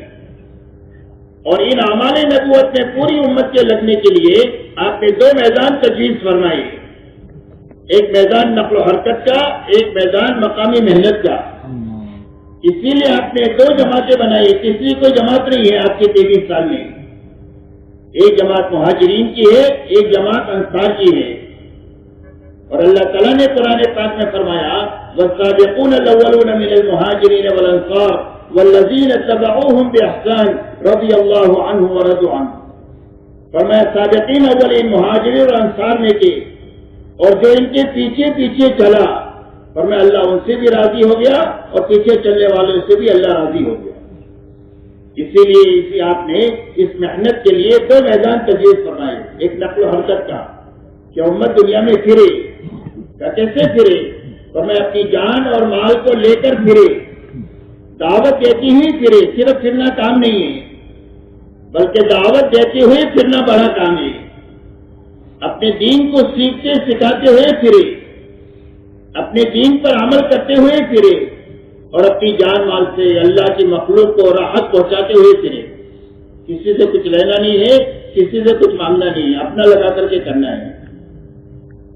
اور ان اعمال نبوت میں پوری امت کے لگنے کے لیے آپ نے دو میدان تجویز فرمائے، ایک میدان نقل و حرکت کا، ایک میدان مقامی محنت کا۔ اسی لیے آپ نے دو جماعتیں بنائی، کسی کوئی جماعت نہیں ہے آپ کے 23 سال میں، ایک جماعت مہاجرین کی ہے، ایک جماعت انصار کی ہے۔ اور اللہ تعالیٰ نے قرآن پاک میں فرمایا والسابقون الاولون من المہاجرین والانصار والذین اتبعوهم باحسان رضی اللہ عنہ ورضوا عنہ. فرمایا سابقین اولین مہاجرین اور انصار میں کے اور جو ان کے پیچھے پیچھے چلا، فرمایا اللہ ان سے بھی راضی ہو گیا اور پیچھے چلنے والوں سے بھی اللہ راضی ہو گیا. اسی لیے آپ نے اس محنت کے لیے دو میدان تجویز فرمائے. ایک نقل و حرکت کا کہ امت دنیا میں پھرے، کیسے پھرے؟ فرمایا اپنی جان اور مال کو لے کر پھرے، دعوت دیتی ہوئی پھرے. صرف پھرنا کام نہیں ہے بلکہ دعوت دیتے ہوئے پھرنا بڑا کام ہے. اپنے دین کو سیکھتے سکھاتے ہوئے پھرے، اپنے دین پر عمل کرتے ہوئے پھرے اور اپنی جان مال سے اللہ کی مخلوق کو راحت پہنچاتے ہوئے پھرے. کسی سے کچھ لینا نہیں ہے، کسی سے کچھ مانگنا نہیں ہے، اپنا لگا کر کے کرنا ہے.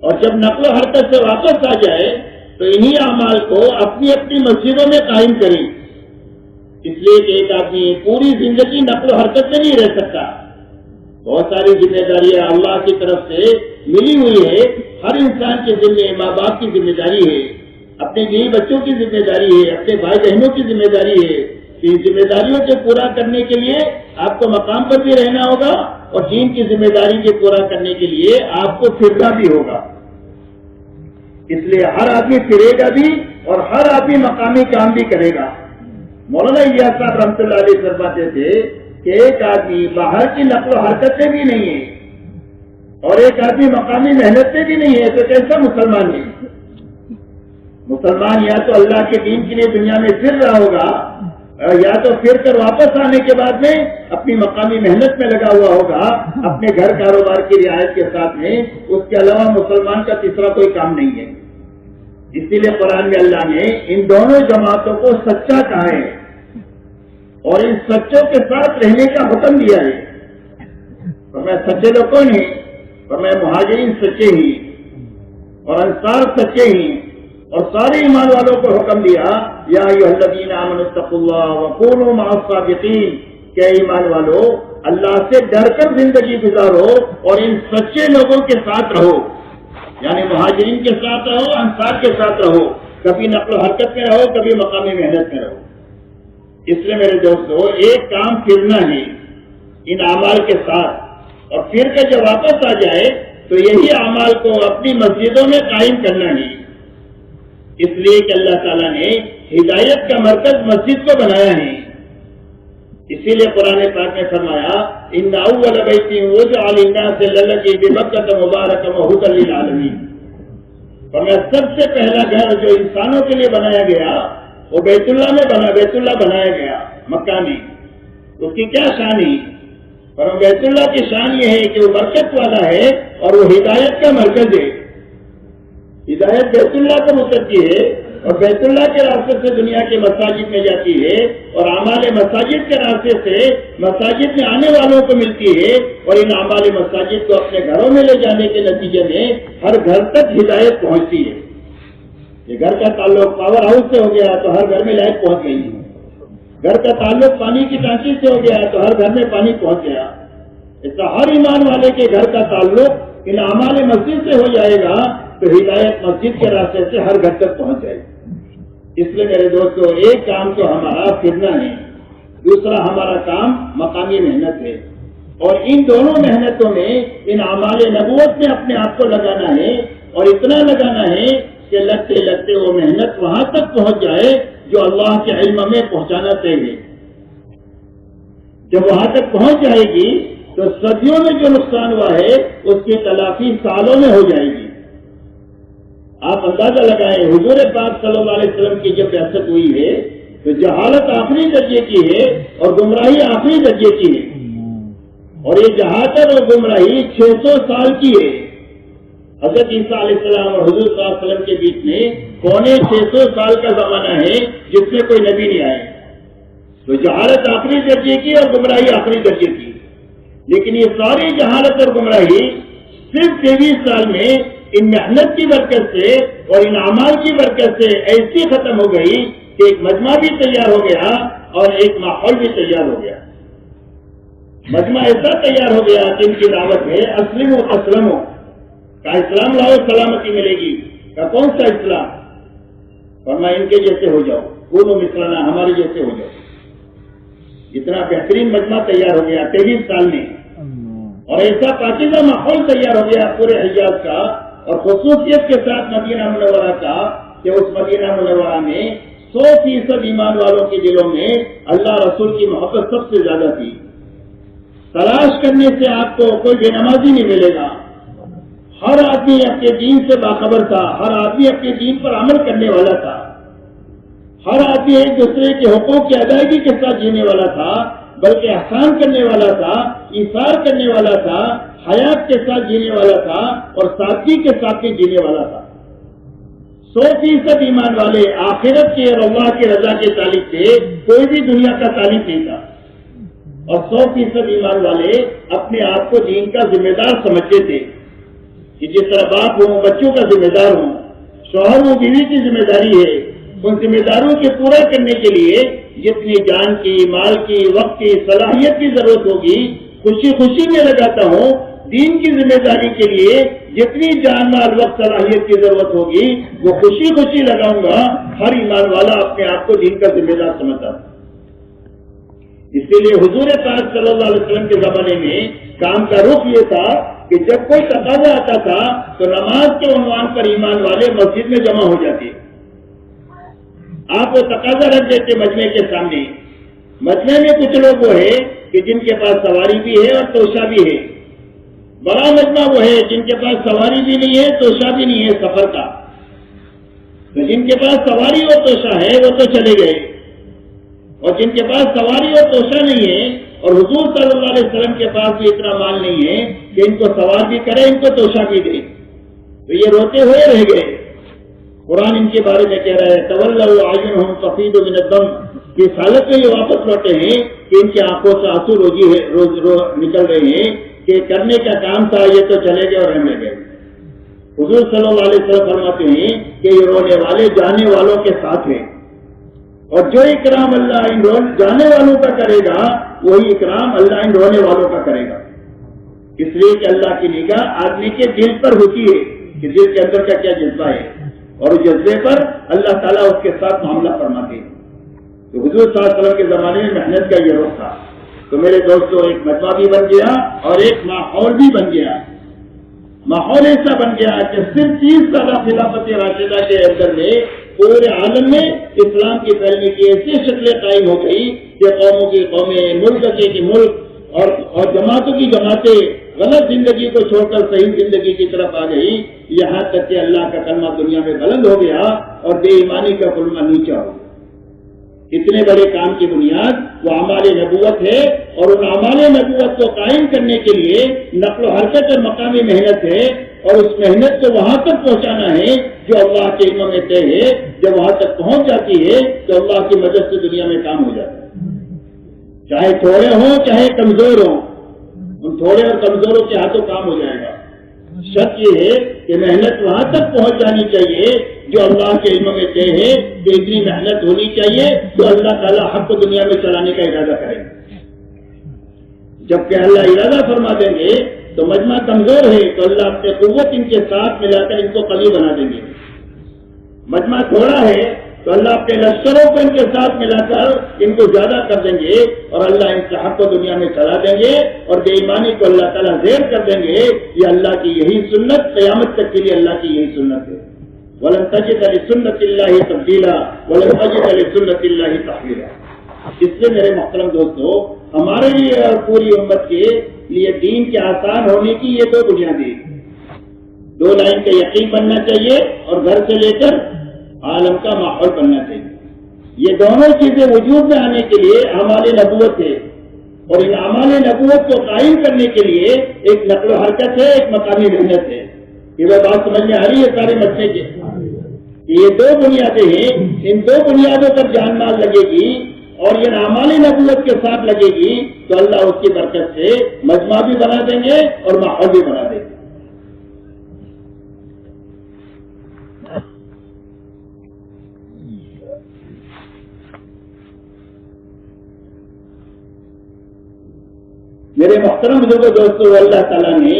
اور جب نقل و حرکت سے واپس آ جائے تو انہی اعمال کو اپنی اپنی مسجدوں میں قائم کریں. اس لیے کہ ایک آدمی پوری زندگی نقل و حرکت میں نہیں رہ سکتا. بہت ساری ذمہ داریاں اللہ کی طرف سے ملی ہوئی ہے. ہر انسان کے ذمہ ماں باپ کی ذمہ داری ہے، اپنے بیوی بچوں کی ذمہ داری ہے، اپنے بھائی بہنوں کی ذمہ داری ہے. ان ذمہ داریوں کو پورا کرنے کے لیے آپ کو مقام پر بھی رہنا ہوگا اور دین کی ذمہ داری کو پورا کرنے کے لیے آپ کو پھرنا بھی ہوگا. اس لیے ہر آدمی پھرے گا بھی اور ہر آدمی مقامی کام بھی کرے گا. مولانا الیاس صاحب رحمۃ اللہ علیہ فرماتے تھے کہ ایک آدمی باہر کی نقل و حرکت میں بھی نہیں ہے اور ایک آدمی مقامی محنت میں بھی نہیں ہے تو کیسا مسلمان ہے؟ مسلمان یا تو اللہ کے دین کے لیے دنیا میں پھر رہا ہوگا یا تو پھر کر واپس آنے کے بعد میں اپنی مقامی محنت میں لگا ہوا ہوگا اپنے گھر کاروبار کی رعایت کے ساتھ میں. اس کے علاوہ مسلمان کا تیسرا کوئی کام نہیں ہے. اسی لیے قرآن میں اللہ نے ان دونوں جماعتوں کو سچا کہا ہے اور ان سچوں کے ساتھ رہنے کا حکم دیا ہے. فرمایا سچے لوگ کون ہیں؟ فرمایا مہاجرین سچے ہی اور انصار سچے ہی اور سارے ایمان والوں کو حکم دیا یا ایھا الذین آمنوا اتقوا اللہ وکونوا مع الصادقین کہ ایمان والو اللہ سے ڈر کر زندگی گزارو اور ان سچے لوگوں کے ساتھ رہو. یعنی مہاجرین کے ساتھ رہو، انصار کے ساتھ رہو، کبھی نقل و حرکت میں رہو، کبھی مقامی محنت میں رہو. اس لیے میرے دوستو ایک کام پھرنا ہے ان اعمال کے ساتھ اور پھر کے جب واپس آ جائے تو یہی اعمال کو اپنی مسجدوں میں قائم کرنا ہے. اس لیے کہ اللہ تعالیٰ نے ہدایت کا مرکز مسجد کو بنایا ہے. اسی لیے قرآن پاک نے فرمایا ان اول بیت وضع للناس للذی ببکۃ مبارکا وہدی للعالمین. فرمایا سب سے پہلا گھر جو انسانوں کے لیے بنایا گیا وہ بیت اللہ بنایا گیا مکہ میں. اس کی کیا شان ہے؟ فرمایا بیت اللہ کی شان یہ ہے کہ وہ برکت والا ہے اور وہ ہدایت کا مرکز ہے. ہدایت بیت اللہ کو اترتی ہے اور بیت اللہ کے راستے سے دنیا کے مساجد میں جاتی ہے اور اعمال مساجد کے راستے سے مساجد میں آنے والوں کو ملتی ہے اور ان اعمال مساجد کو اپنے گھروں میں لے جانے کے نتیجے میں ہر گھر تک ہدایت پہنچتی ہے. یہ گھر کا تعلق پاور ہاؤس سے ہو گیا تو ہر گھر میں لائٹ پہنچ گئی ہے. گھر کا تعلق پانی کی ٹانکی سے ہو گیا تو ہر گھر میں پانی پہنچ گیا. ایسا ہر ایمان والے کے گھر کا تعلق ان اعمال مسجد سے ہو جائے گا تو ہدایت مسجد کے راستے سے ہر گھر تک پہنچ جائے گی. اس لیے میرے دوستو ایک کام تو ہمارا پھرنا ہے، دوسرا ہمارا کام مقامی محنت ہے اور ان دونوں محنتوں میں ان اعمال نبوت میں اپنے آپ کو لگانا ہے اور اتنا لگانا ہے کہ لگتے لگتے وہ محنت وہاں تک پہنچ جائے جو اللہ کے علم میں پہنچانا چاہیے. جب وہاں تک پہنچ جائے گی تو صدیوں میں جو نقصان ہوا ہے اس کی تلافی سالوں میں ہو جائے گی. آپ اندازہ لگائیں حضور پاک صلی اللہ علیہ وسلم کی جب بعثت ہوئی ہے تو جہالت آخری درجے کی ہے اور گمراہی آخری درجے کی ہے اور یہ جہالت اور گمراہی 600 سال کی ہے. حضرت عیسیٰ علیہ السلام اور حضور صلی اللہ علیہ وسلم کے بیچ میں پونے 600 سال کا زمانہ ہے جس میں کوئی نبی نہیں آئے. تو جہالت آخری درجے کی اور گمراہی آخری درجے کی، لیکن یہ ساری جہالت اور گمراہی صرف 23 سال میں ان محنت کی برکت سے اور ان اعمال کی برکت سے ایسی ختم ہو گئی کہ ایک مجمع بھی تیار ہو گیا اور ایک ماحول بھی تیار ہو گیا. مجمع ایسا تیار ہو گیا کہ ان کی دعوت ہے اسلموا تسلموا. کہا اسلام لاؤ سلامتی ملے گی. کہا کون سا اسلام؟ فرمایا ان کے جیسے ہو جاؤ، کونوا مثلنا، ہمارے جیسے ہو جاؤ. اتنا بہترین مجمع تیار ہو گیا 23 سال میں، اور ایسا پاکیزہ ماحول تیار ہو گیا پورے حجاز کا، اور خصوصیت کے ساتھ مدینہ منورہ کا کہ اس مدینہ منورہ میں 100% ایمان والوں کے دلوں میں اللہ رسول کی محبت سب سے زیادہ تھی. تلاش کرنے سے آپ کو کوئی بے نمازی نہیں ملے گا. ہر آدمی اپنے دین سے باخبر تھا، ہر آدمی اپنے دین پر عمل کرنے والا تھا، ہر آدمی ایک دوسرے کے حقوق کی ادائیگی کے ساتھ جینے والا تھا، بلکہ احسان کرنے والا تھا، ایثار کرنے والا تھا، حیات کے ساتھ جینے والا تھا، اور سادگی کے ساتھ بھی جینے والا تھا. 100% ایمان والے آخرت کے اور اللہ کی رضا کے تعلق سے کوئی بھی دنیا کا تعلق نہیں تھا. اور 100% ایمان والے اپنے آپ کو دین کا ذمہ دار سمجھتے تھے کہ جس طرح باپ ہوں بچوں کا ذمہ دار ہوں، شوہر و بیوی کی ذمہ داری ہے. ان ذمہ داروں کے پورا کرنے کے لیے جتنی جان کی، مال کی، وقت کی، صلاحیت کی ضرورت ہوگی خوشی خوشی میں لگاتا ہوں. دین کی ذمہ داری کے لیے جتنی جان، مال، وقت، صلاحیت کی ضرورت ہوگی وہ خوشی خوشی لگاؤں گا. ہر ایمان والا اپنے آپ کو دین کا ذمہ دار سمجھتا. اسی لیے حضور پاک صلی اللہ علیہ وسلم کے زمانے میں کام کا رخ یہ تھا کہ جب کوئی تقاضا آتا تھا تو نماز کے عنوان پر ایمان والے مسجد میں جمع ہو جاتے. آپ وہ تقاضا رکھ دیتے مجمع کے سامنے. مجمع میں کچھ لوگ وہ ہے کہ جن کے پاس سواری بھی ہے اور توشہ بھی ہے. بڑا مجمع وہ ہے جن کے پاس سواری بھی نہیں ہے، توشہ بھی نہیں ہے سفر کا. تو جن کے پاس سواری اور توشہ ہے وہ تو چلے گئے، اور جن کے پاس سواری اور توشہ نہیں ہے اور حضور صلی اللہ علیہ وسلم کے پاس بھی اتنا مال نہیں ہے کہ ان کو سوار بھی کرے، ان کو توشہ بھی دے، تو یہ روتے ہوئے رہ گئے. قرآن ان کے بارے میں کہہ رہا ہے تولوا اعینہم تفیض من الدم. اس حالت میں یہ واپس لوٹے ہیں کہ ان کی آنکھوں سے آنسو روز نکل رہے ہیں کہ کرنے کا کام تھا یہ تو چلے گئے اور رہنے گئے. حضور صلی اللہ علیہ وسلم فرماتے ہیں کہ یہ رونے والے جانے والوں کے ساتھ ہیں، اور جو اکرام اللہ ان جانے والوں کا کرے گا وہی اکرام اللہ ان رونے والوں کا کرے گا. اس لیے کہ اللہ کی نگاہ آدمی کے دل پر ہوتی ہے کہ دل کے اندر کا کیا جذبہ ہے، اور اس جذبے پر اللہ تعالیٰ اس کے ساتھ معاملہ فرماتے ہیں. تو حضور صلی اللہ علیہ وسلم کے زمانے میں محنت کا یہ رخ تھا. تو میرے دوستوں ایک مجمع بھی بن گیا اور ایک ماحول بھی بن گیا. ماحول ایسا بن گیا کہ صرف 30 سالہ خلافت راشدہ کے اندر میں پورے عالم میں اسلام کی پھیلنے کی ایسی شکلیں قائم ہو گئی کہ قوموں کی قومیں، ملک کی ملک اور جماعتوں کی جماعتیں غلط زندگی کو چھوڑ کر صحیح زندگی کی طرف آ گئی. یہاں تک کہ اللہ کا کلمہ دنیا میں بلند ہو گیا اور بے ایمانی کا کلمہ نیچا ہو گیا. اتنے بڑے کام کی بنیاد وہ اعمال نبوت ہے، اور ان اعمال نبوت کو قائم کرنے کے لیے نقل و حرکت اور مقامی محنت ہے، اور اس محنت کو وہاں تک پہنچانا ہے جو اللہ کے علم میں طے ہے. جب وہاں تک پہنچ جاتی ہے تو اللہ کی مدد سے دنیا میں کام ہو جاتا ہے، چاہے تھوڑے ہوں چاہے کمزور ہوں. ان تھوڑے اور کمزوروں کے ہاتھوں کام ہو جائے گا. شرط یہ ہے کہ محنت وہاں تک پہنچ جانی چاہیے جو اللہ کے علم میں طے ہے کہ اتنی محنت ہونی چاہیے جو اللہ تعالیٰ حق کو دنیا میں چلانے کا ارادہ کرے. جب کہ اللہ ارادہ فرما دیں گے تو مجمع کمزور ہے تو اللہ اپنے قوت ان کے ساتھ ملا کر ان کو قوی بنا دیں گے. مجمع تھوڑا ہے تو اللہ اپنے لشکروں کو ان کے ساتھ ملا کر ان کو زیادہ کر دیں گے، اور اللہ ان سے حق کو دنیا میں چلا دیں گے، اور بے ایمانی کو اللہ تعالیٰ زیر کر دیں گے. یہ اللہ کی یہی سنت قیامت تک کے لیے اللہ کی یہی سنت ہے. وَلَن تَجِدَ لِسُنَّتِ اللَّهِ تَبْدِيلًا وَلَن تَجِدَ لِسُنَّتِ اللَّهِ تَحْوِيلًا. اس سے میرے محترم دوستو، ہمارے لیے اور پوری امت کے لیے دین کے آسان ہونے کی یہ دو بنیادیں، 2 لائن کا یقین بننا چاہیے اور گھر سے لے کر عالم کا ماحول بننا چاہیے. یہ دونوں چیزیں وجود میں آنے کے لیے اعمال نبوت ہے، اور ان اعمال نبوت کو قائم کرنے کے لیے ایک نقل و حرکت ہے، ایک مقامی محنت ہے. یہ بات سمجھ میں آ رہی ہے سارے مسئلے کے؟ یہ 2 بنیادیں ہیں، ان 2 بنیادوں پر جان مال لگے گی اور یہ اعمال نبوت کے ساتھ لگے گی تو اللہ اس کی برکت سے مجمع بھی بنا دیں گے اور ماحول بھی بنا دیں گے. میرے محترم بزرگوں دوستوں، اللہ تعالیٰ نے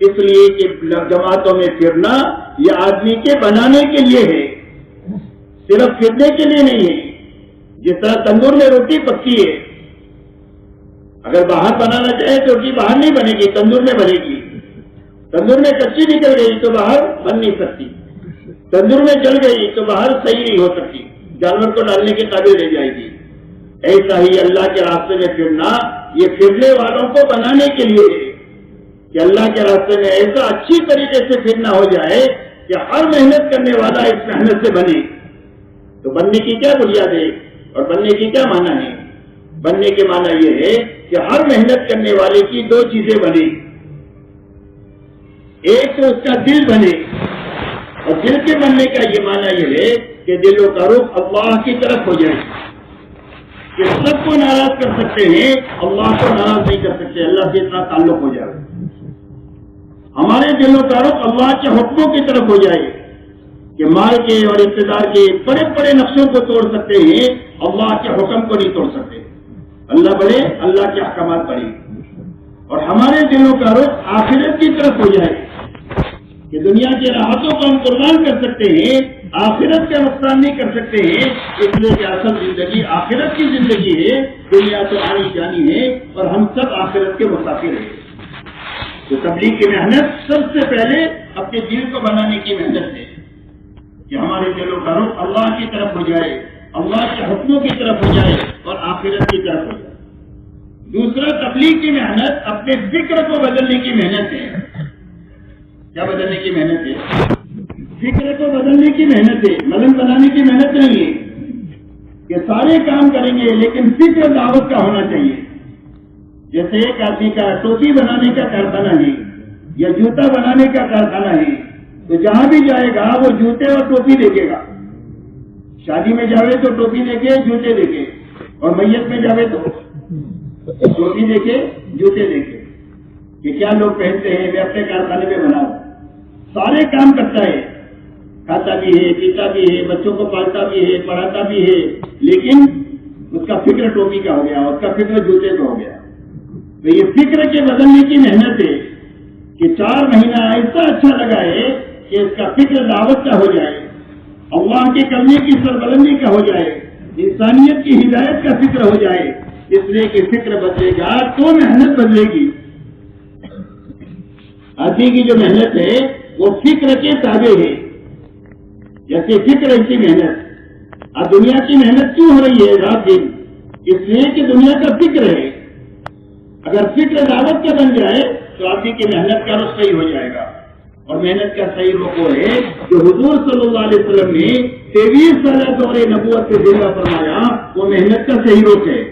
اس لیے کہ جماعتوں میں پھرنا یہ آدمی کے بنانے کے لیے ہے، صرف پھرنے کے لیے نہیں ہے۔ جس طرح تندور میں روٹی پکتی ہے، اگر باہر بنانا چاہے تو روٹی باہر نہیں بنے گی، تندور میں بنے گی۔ تندور میں کچی نکل گئی تو باہر بن نہیں سکتی، تندور میں جل گئی تو باہر صحیح نہیں ہو سکتی، جانور کو ڈالنے کے قابل رہ جائے گی۔ ایسا ہی اللہ کے راستے میں پھرنا یہ پھرنے والوں کو بنانے کے لیے ہے کہ اللہ کے راستے میں ایسا اچھی طریقے سے پھرنا ہو جائے کہ ہر محنت کرنے والا اس محنت سے بنے۔ تو بننے کی کیا بنیاد ہے اور بننے کی کیا معنی ہے؟ بننے کے معنی یہ ہے کہ ہر محنت کرنے والے کی دو چیزیں بنے، ایک تو اس کا دل بنے، اور دل کے بننے کا یہ معنی یہ ہے کہ دلوں کا رخ اللہ کی طرف ہو جائے، کہ سب کو ناراض کر سکتے ہیں، اللہ کو ناراض نہیں کر سکتے، اللہ سے اتنا تعلق ہو جائے۔ ہمارے دلوں کا رخ اللہ کے حکموں کی طرف ہو جائے کہ مال کے اور اقتدار کے بڑے بڑے نقشوں کو توڑ سکتے ہیں، اللہ کے حکم کو نہیں توڑ سکتے۔ اللہ بڑے، اللہ کے احکامات بڑے، اور ہمارے دلوں کا رخ آخرت کی طرف ہو جائے کہ دنیا کے راحتوں کو ہم قربان کر سکتے ہیں، آخرت کا نقصان نہیں کر سکتے ہیں، اس لیے کہ اصل زندگی آخرت کی زندگی ہے، دنیا تو آنی جانی ہے اور ہم سب آخرت کے مسافر ہیں۔ تو تبلیغ کی محنت سب سے پہلے اپنے دل کو بنانے کی محنت ہے کہ ہمارے دلوں کا رخ اللہ کی طرف ہو جائے، اللہ کے حکموں کی طرف ہو جائے اور آخرت کی طرف ہو جائے۔ دوسرا، تبلیغ کی محنت اپنے فکر کو بدلنے کی محنت ہے۔ کیا بدلنے کی محنت ہے؟ فکر کو بدلنے کی محنت ہے، ملنگ بنانے کی محنت نہیں ہے کہ سارے کام کریں گے لیکن فکر دعوت کا ہونا چاہیے۔ جیسے ایک آدمی کا ٹوپی بنانے کا کارخانہ ہے یا جوتا بنانے کا کارخانہ ہے، تو جہاں بھی جائے گا وہ جوتے اور ٹوپی دیکھے گا۔ شادی میں جاوے تو ٹوپی دیکھے، جوتے دیکھے، اور میت میں جاوے تو ٹوپی دیکھے، جوتے دیکھے کہ کیا لوگ پہنتے ہیں، میں اپنے کارخانے میں بناؤں۔ سارے کام کرتا ہے، کھاتا بھی ہے، پیتا بھی ہے، بچوں کو پالتا بھی ہے، پڑھاتا بھی ہے، لیکن اس کا فکر ٹوپی کا ہو گیا، اس کا فکر جوتے کا ہو گیا۔ تو یہ فکر کے بدلنے کی محنت ہے کہ 4 مہینہ ایسا اچھا لگا ہے کہ اس کا فکر دعوت کا ہو جائے، اللہ کے کلمے کی سربلندی کا ہو جائے، انسانیت کی ہدایت کا فکر ہو جائے۔ اس لیے کہ فکر بدلے گا تو محنت بدلے گی۔ آدمی کی جو محنت ہے وہ فکر کے تابع ہے، جیسے فکر ایسی محنت۔ اب دنیا کی محنت کیوں ہو رہی ہے رات دن؟ اس لیے کہ دنیا کا فکر ہے۔ اگر فکر دعوت کا بن جائے تو آدمی کی محنت کا رخ صحیح ہو جائے گا، اور محنت کا صحیح رخ وہ ہے جو حضور صلی اللہ علیہ وسلم نے 23 سالہ دور نبوت سے زندہ فرمایا، وہ محنت کا صحیح رخ ہے۔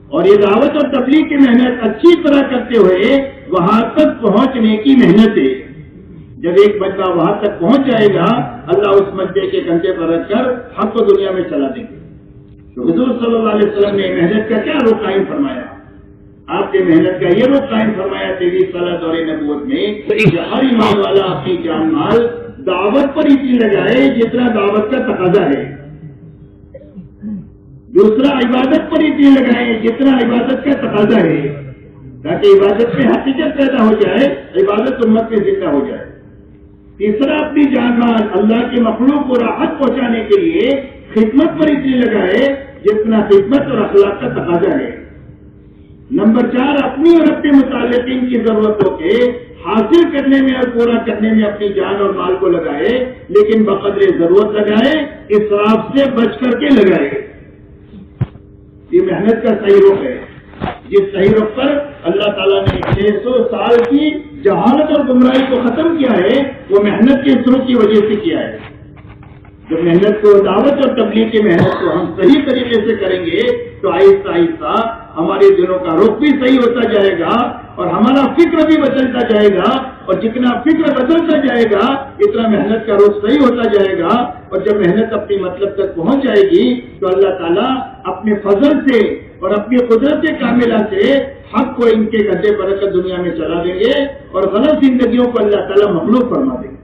اور یہ دعوت اور تبلیغ کی محنت اچھی طرح کرتے ہوئے وہاں تک پہنچنے کی محنت ہے۔ جب ایک بندہ وہاں تک پہنچ جائے گا، اللہ اس مجمے کے کندھے پر رکھ کر حق کو دنیا میں چلا دیں گے۔ تو حضور صلی اللہ علیہ وسلم نے محنت کا کیا رخ قائم فرمایا؟ آپ نے محنت کا یہ رخ قائم فرمایا 23 سالہ دور نبوت میں کہ ہر ایمان والا اپنی جان مال دعوت پر اتنی لگائے جتنا دعوت کا تقاضا ہے، دوسرا عبادت پر اتنی لگائے جتنا عبادت کا تقاضا ہے، تاکہ عبادت میں حقیقت پیدا ہو جائے، عبادت امت میں زندہ ہو جائے۔ تیسرا، اپنی جان مال اللہ کے مخلوق کو راحت پہنچانے کے لیے خدمت پر اتنی لگائے جتنا خدمت اور اخلاق کا تقاضا ہے۔ نمبر 4، اپنی اور اپنے متعلقین کی ضرورتوں کے حاصل کرنے میں اور پورا کرنے میں اپنی جان اور مال کو لگائے، لیکن بقدر ضرورت لگائے، اسراف سے بچ کر کے لگائے۔ یہ محنت کا صحیح رخ ہے، جس صحیح رخ پر اللہ تعالیٰ نے 600 سال کی جہالت اور گمراہی کو ختم کیا ہے، وہ محنت کے اس رخ کی وجہ سے کیا ہے۔ جب محنت کو، دعوت اور تبلیغ کی محنت کو ہم صحیح طریقے سے کریں گے تو آہستہ آہستہ ہمارے دلوں کا رخ بھی صحیح ہوتا جائے گا اور ہمارا فکر بھی بدلتا جائے گا، اور جتنا فکر بدلتا جائے گا اتنا محنت کا رخ صحیح ہوتا جائے گا، اور جب محنت اپنی مطلب تک پہنچ جائے گی تو اللہ تعالیٰ اپنے فضل سے اور اپنی قدرت کاملہ سے حق کو ان کے گدے پر رکھ کر دنیا میں چلا دیں گے، اور غلط زندگیوں کو اللہ تعالیٰ مخلوق فرما دیں گے۔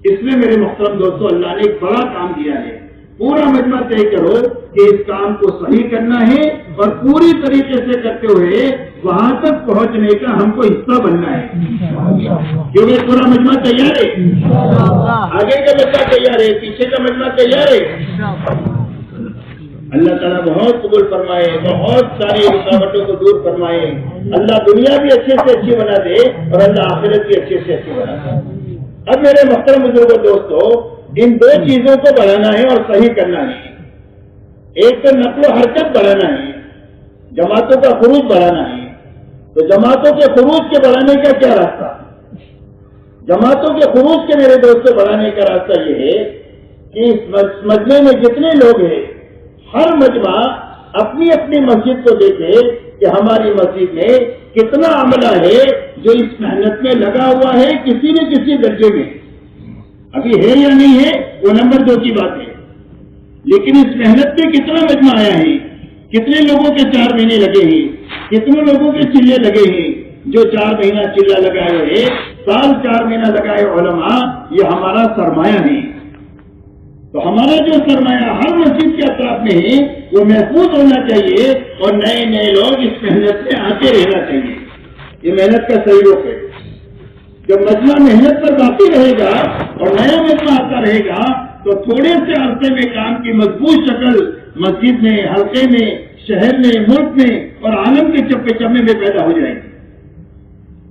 اس میں میرے محترم دوستو، اللہ نے ایک بڑا کام دیا ہے۔ پورا مجمع طے کرو کہ اس کام کو صحیح کرنا ہے، اور پوری طریقے سے کرتے ہوئے وہاں تک پہنچنے کا ہم کو حصہ بننا ہے. کیونکہ پورا مجمع تیار ہے, آگے کا مجمع تیار ہے, پیچھے کا مجمع تیار ہے. اللہ تعالیٰ بہت قبول فرمائے, بہت ساری رکاوٹوں کو دور فرمائے. اللہ دنیا بھی اچھے سے اچھی بنا دے اور اللہ آخرت بھی اچھے سے اچھی بنا دے. اب میرے محترم بزرگوں دوستو, ان دو چیزوں کو بڑھانا ہے اور صحیح کرنا ہے. ایک تو نقل و حرکت بڑھانا ہے, جماعتوں کا خروج بڑھانا ہے. تو جماعتوں کے خروج کے بڑھانے کا کیا راستہ؟ جماعتوں کے خروج کے میرے دوستوں بڑھانے کا راستہ یہ ہے کہ اس مجمع میں جتنے لوگ ہیں ہر مجمع اپنی اپنی مسجد کو دیکھے کہ ہماری مسجد میں کتنا عملہ ہے جو اس محنت میں لگا ہوا ہے کسی نہ کسی درجے میں. ابھی ہے یا نہیں ہے وہ نمبر 2 کی بات ہے, لیکن اس محنت میں کتنا مجمع آیا ہے, کتنے لوگوں کے 4 مہینے لگے ہیں, کتنے لوگوں کے چلے لگے ہیں. جو 4 مہینہ چلہ لگائے ہوئے, سال 4 مہینہ لگائے علماء, یہ ہمارا سرمایہ ہے. تو ہمارا جو سرمایہ ہر مسجد کے اطراف میں ہے وہ محفوظ ہونا چاہیے اور نئے نئے لوگ اس محنت میں آتے رہنا چاہیے. یہ محنت کا صحیح روپ ہے. جب مجمع محنت پر باقی رہے گا اور نیا مجمع آتا رہے گا تو تھوڑے سے عرصے میں کام کی مضبوط شکل مسجد میں, حلقے میں, شہر میں, ملک میں اور عالم کے چپے چپے میں پیدا ہو جائے گی.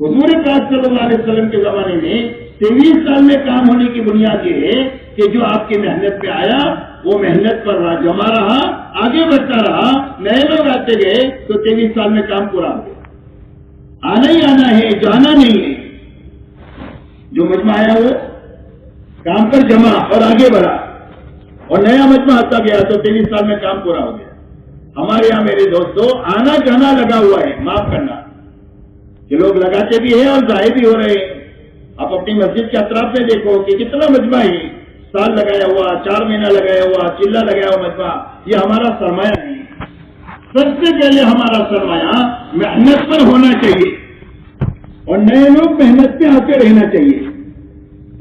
حضور پاک صلی اللہ علیہ وسلم کے زمانے میں 23 سال میں کام ہونے کی بنیاد یہ ہے کہ جو آپ کی محنت پہ آیا وہ محنت پر جمع رہا, آگے بڑھتا رہا, نئے لوگ آتے گئے تو 23 سال میں کام پورا ہو گیا. آنا ہی آنا ہے, جانا نہیں ہے. جو مجمع آیا وہ کام پر جمع اور آگے بڑھا اور نیا مجمع آتا گیا تو 23 سال میں کام پورا ہو گیا. ہمارے یہاں میرے دوستوں آنا جانا لگا ہوا ہے, معاف کرنا کہ لوگ لگاتے بھی ہیں اور ضائع بھی ہو رہے ہیں. آپ اپنی مسجد کے اطراف میں دیکھو کہ کتنا مجمع ہے, سال لگایا ہوا, 4 مہینہ لگایا ہوا, چلہ لگایا ہوا مجمع. یہ ہمارا سرمایہ ہے. سب سے پہلے ہمارا سرمایہ محنت پر ہونا چاہیے اور نئے لوگ محنت پہ آتے رہنا چاہیے.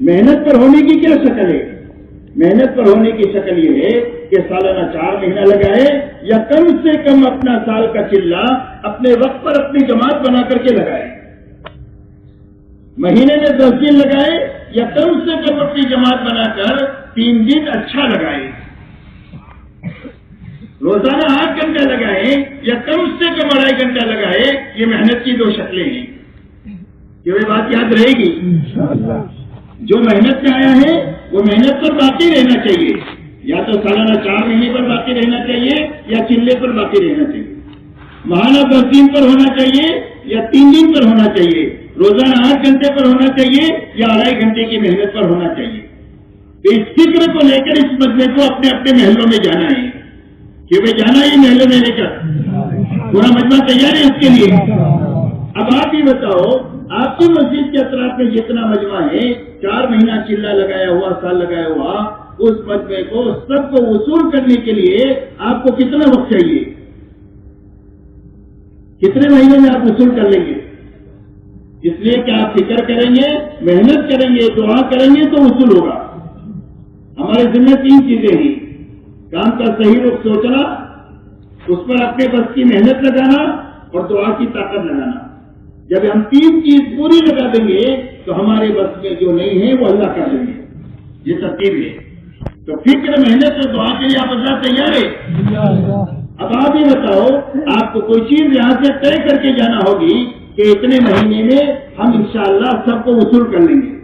محنت پر ہونے کی کیا شکل ہے؟ محنت پر ہونے کی شکل یہ ہے کہ سالانہ 4 مہینہ لگائے یا کم سے کم اپنا سال کا چلہ اپنے وقت پر اپنی جماعت بنا کر کے لگائے. مہینے میں 10 دن لگائے یا کم سے کم اپنی جماعت بنا کر 3 دن اچھا لگائے. روزانہ 8 گھنٹہ لگائے یا کم سے کم 2.5 گھنٹہ لگائے. یہ محنت کی 2 شکلیں ہیں. یہ بات یاد رہے گی. جو محنت میں آیا ہے وہ محنت پر باقی رہنا چاہیے, یا تو سالانہ 4 مہینے پر باقی رہنا چاہیے یا چلے پر باقی رہنا چاہیے. ماہانہ 10 دن پر ہونا چاہیے یا 3 دن پر ہونا چاہیے. روزانہ 8 گھنٹے پر ہونا چاہیے یا 2.5 گھنٹے کی محنت پر ہونا چاہیے. تو اس فکر کو لے کر اس مجمع کو اپنے اپنے محلوں میں جانا ہے کہ بھائی جانا ہے محلوں میں لے کر, پورا مجمع تیار ہے اس کے لیے. اب آپ ہی بتاؤ, آپ کی مسجد کے اطراف میں جتنا مجمع ہے, 4 مہینہ چلہ لگایا ہوا, سال لگایا ہوا, اس مجمع کو سب کو وصول کرنے کے لیے آپ کو کتنا وقت چاہیے؟ کتنے مہینے میں آپ وصول کر لیں گے؟ اس لیے کہ آپ فکر کریں گے, محنت کریں گے, دعا کریں گے تو وصول ہوگا. ہمارے ذمہ 3 چیزیں ہیں. کام کا صحیح رخ سوچنا, اس پر اپنے بس کی محنت لگانا اور دعا کی طاقت لگانا. جب ہم 3 چیز پوری لگا دیں گے تو ہمارے بس میں جو نہیں ہے وہ اللہ کر دیں گے. یہ ترتیب ہے. تو فکر, محنت اور دعا کے لیے آپ اللہ تیار ہے. اب آپ یہ بتاؤ, آپ کو کوئی چیز یہاں سے طے کر کے جانا ہوگی کہ اتنے مہینے میں ہم انشاءاللہ سب کو وصول کر لیں گے.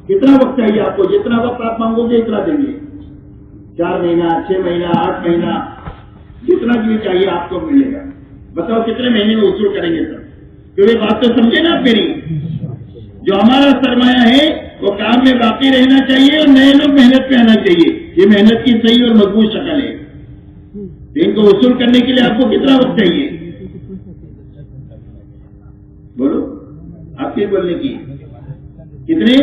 کتنا وقت چاہیے آپ کو؟ جتنا وقت آپ مانگو گے اتنا دیں گے. 4 مہینہ, 6 مہینہ, 8 مہینہ, جتنا بھی چاہیے آپ کو ملے گا. بتاؤ کتنے مہینے میں وصول کریں گے سر؟ کیونکہ بات تو سمجھے نا آپ میری. جو ہمارا سرمایہ ہے وہ کام میں باقی رہنا چاہیے اور نئے لوگ محنت پہ آنا چاہیے. یہ محنت کی صحیح اور مضبوط شکل ہے. ان کو وصول کرنے کے لیے آپ کو کتنا وقت چاہیے؟ بولو, آپ کے بولنے کی کتنے؟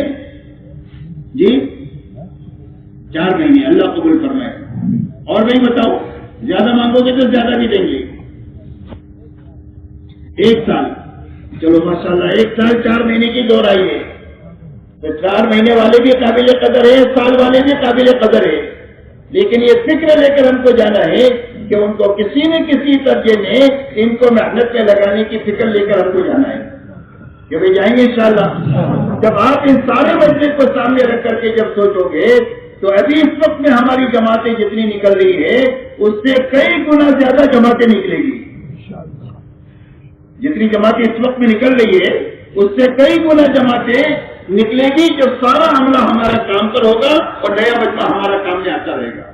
جی 4 مہینے. اللہ قبول فرمائے. اور بھائی بتاؤ, زیادہ مانگو گے تو زیادہ بھی دیں گے. 1 سال, چلو ماشاءاللہ 1 سال 4 مہینے کی دور آئی ہے. تو 4 مہینے والے بھی قابل قدر ہے, سال والے بھی قابل قدر ہے. لیکن یہ فکر لے کر ہم کو جانا ہے کہ ان کو کسی نہ کسی درجے میں ان کو محنت میں لگانے کی فکر لے کر ہم کو جانا ہے کہ بھائی جائیں گے انشاءاللہ. جب آپ ان سارے مسئلے کو سامنے رکھ کر کے جب سوچو گے تو ابھی اس وقت میں ہماری جماعتیں جتنی نکل رہی ہے اس سے کئی گنا زیادہ جماعتیں نکلے گی. جتنی جماعتیں اس وقت میں نکل رہی ہے اس سے کئی گنا جماعتیں نکلے گی جب سارا عملہ ہمارا کام پر ہوگا اور نیا مجمع ہمارا کام میں آتا رہے گا.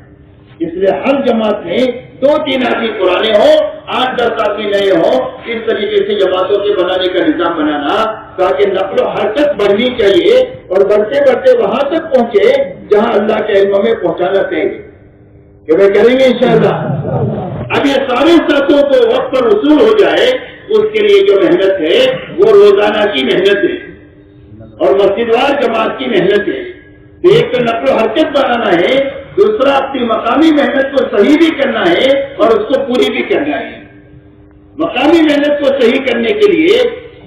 اس لیے ہر جماعت میں 2-3 آدمی پرانے ہوں 8-10 آدمی نئے ہوں. اس طریقے سے جماعتوں کے بنانے کا نظام بنانا تاکہ نقل و حرکت بڑھنی چاہیے اور بڑھتے بڑھتے وہاں تک پہنچے جہاں اللہ کے علم میں پہنچانا چاہیے کہ وہ کریں گے انشاءاللہ. اب یہ سارے ساتھوں کو وقت پر وصول ہو جائے اس کے لیے جو محنت ہے وہ روزانہ کی محنت ہے اور مسجد وار جماعت کی محنت ہے. ایک تو نقل و حرکت بنانا ہے, دوسرا اپنی مقامی محنت کو صحیح بھی کرنا ہے اور اس کو پوری بھی کرنا ہے. مقامی محنت کو صحیح کرنے کے لیے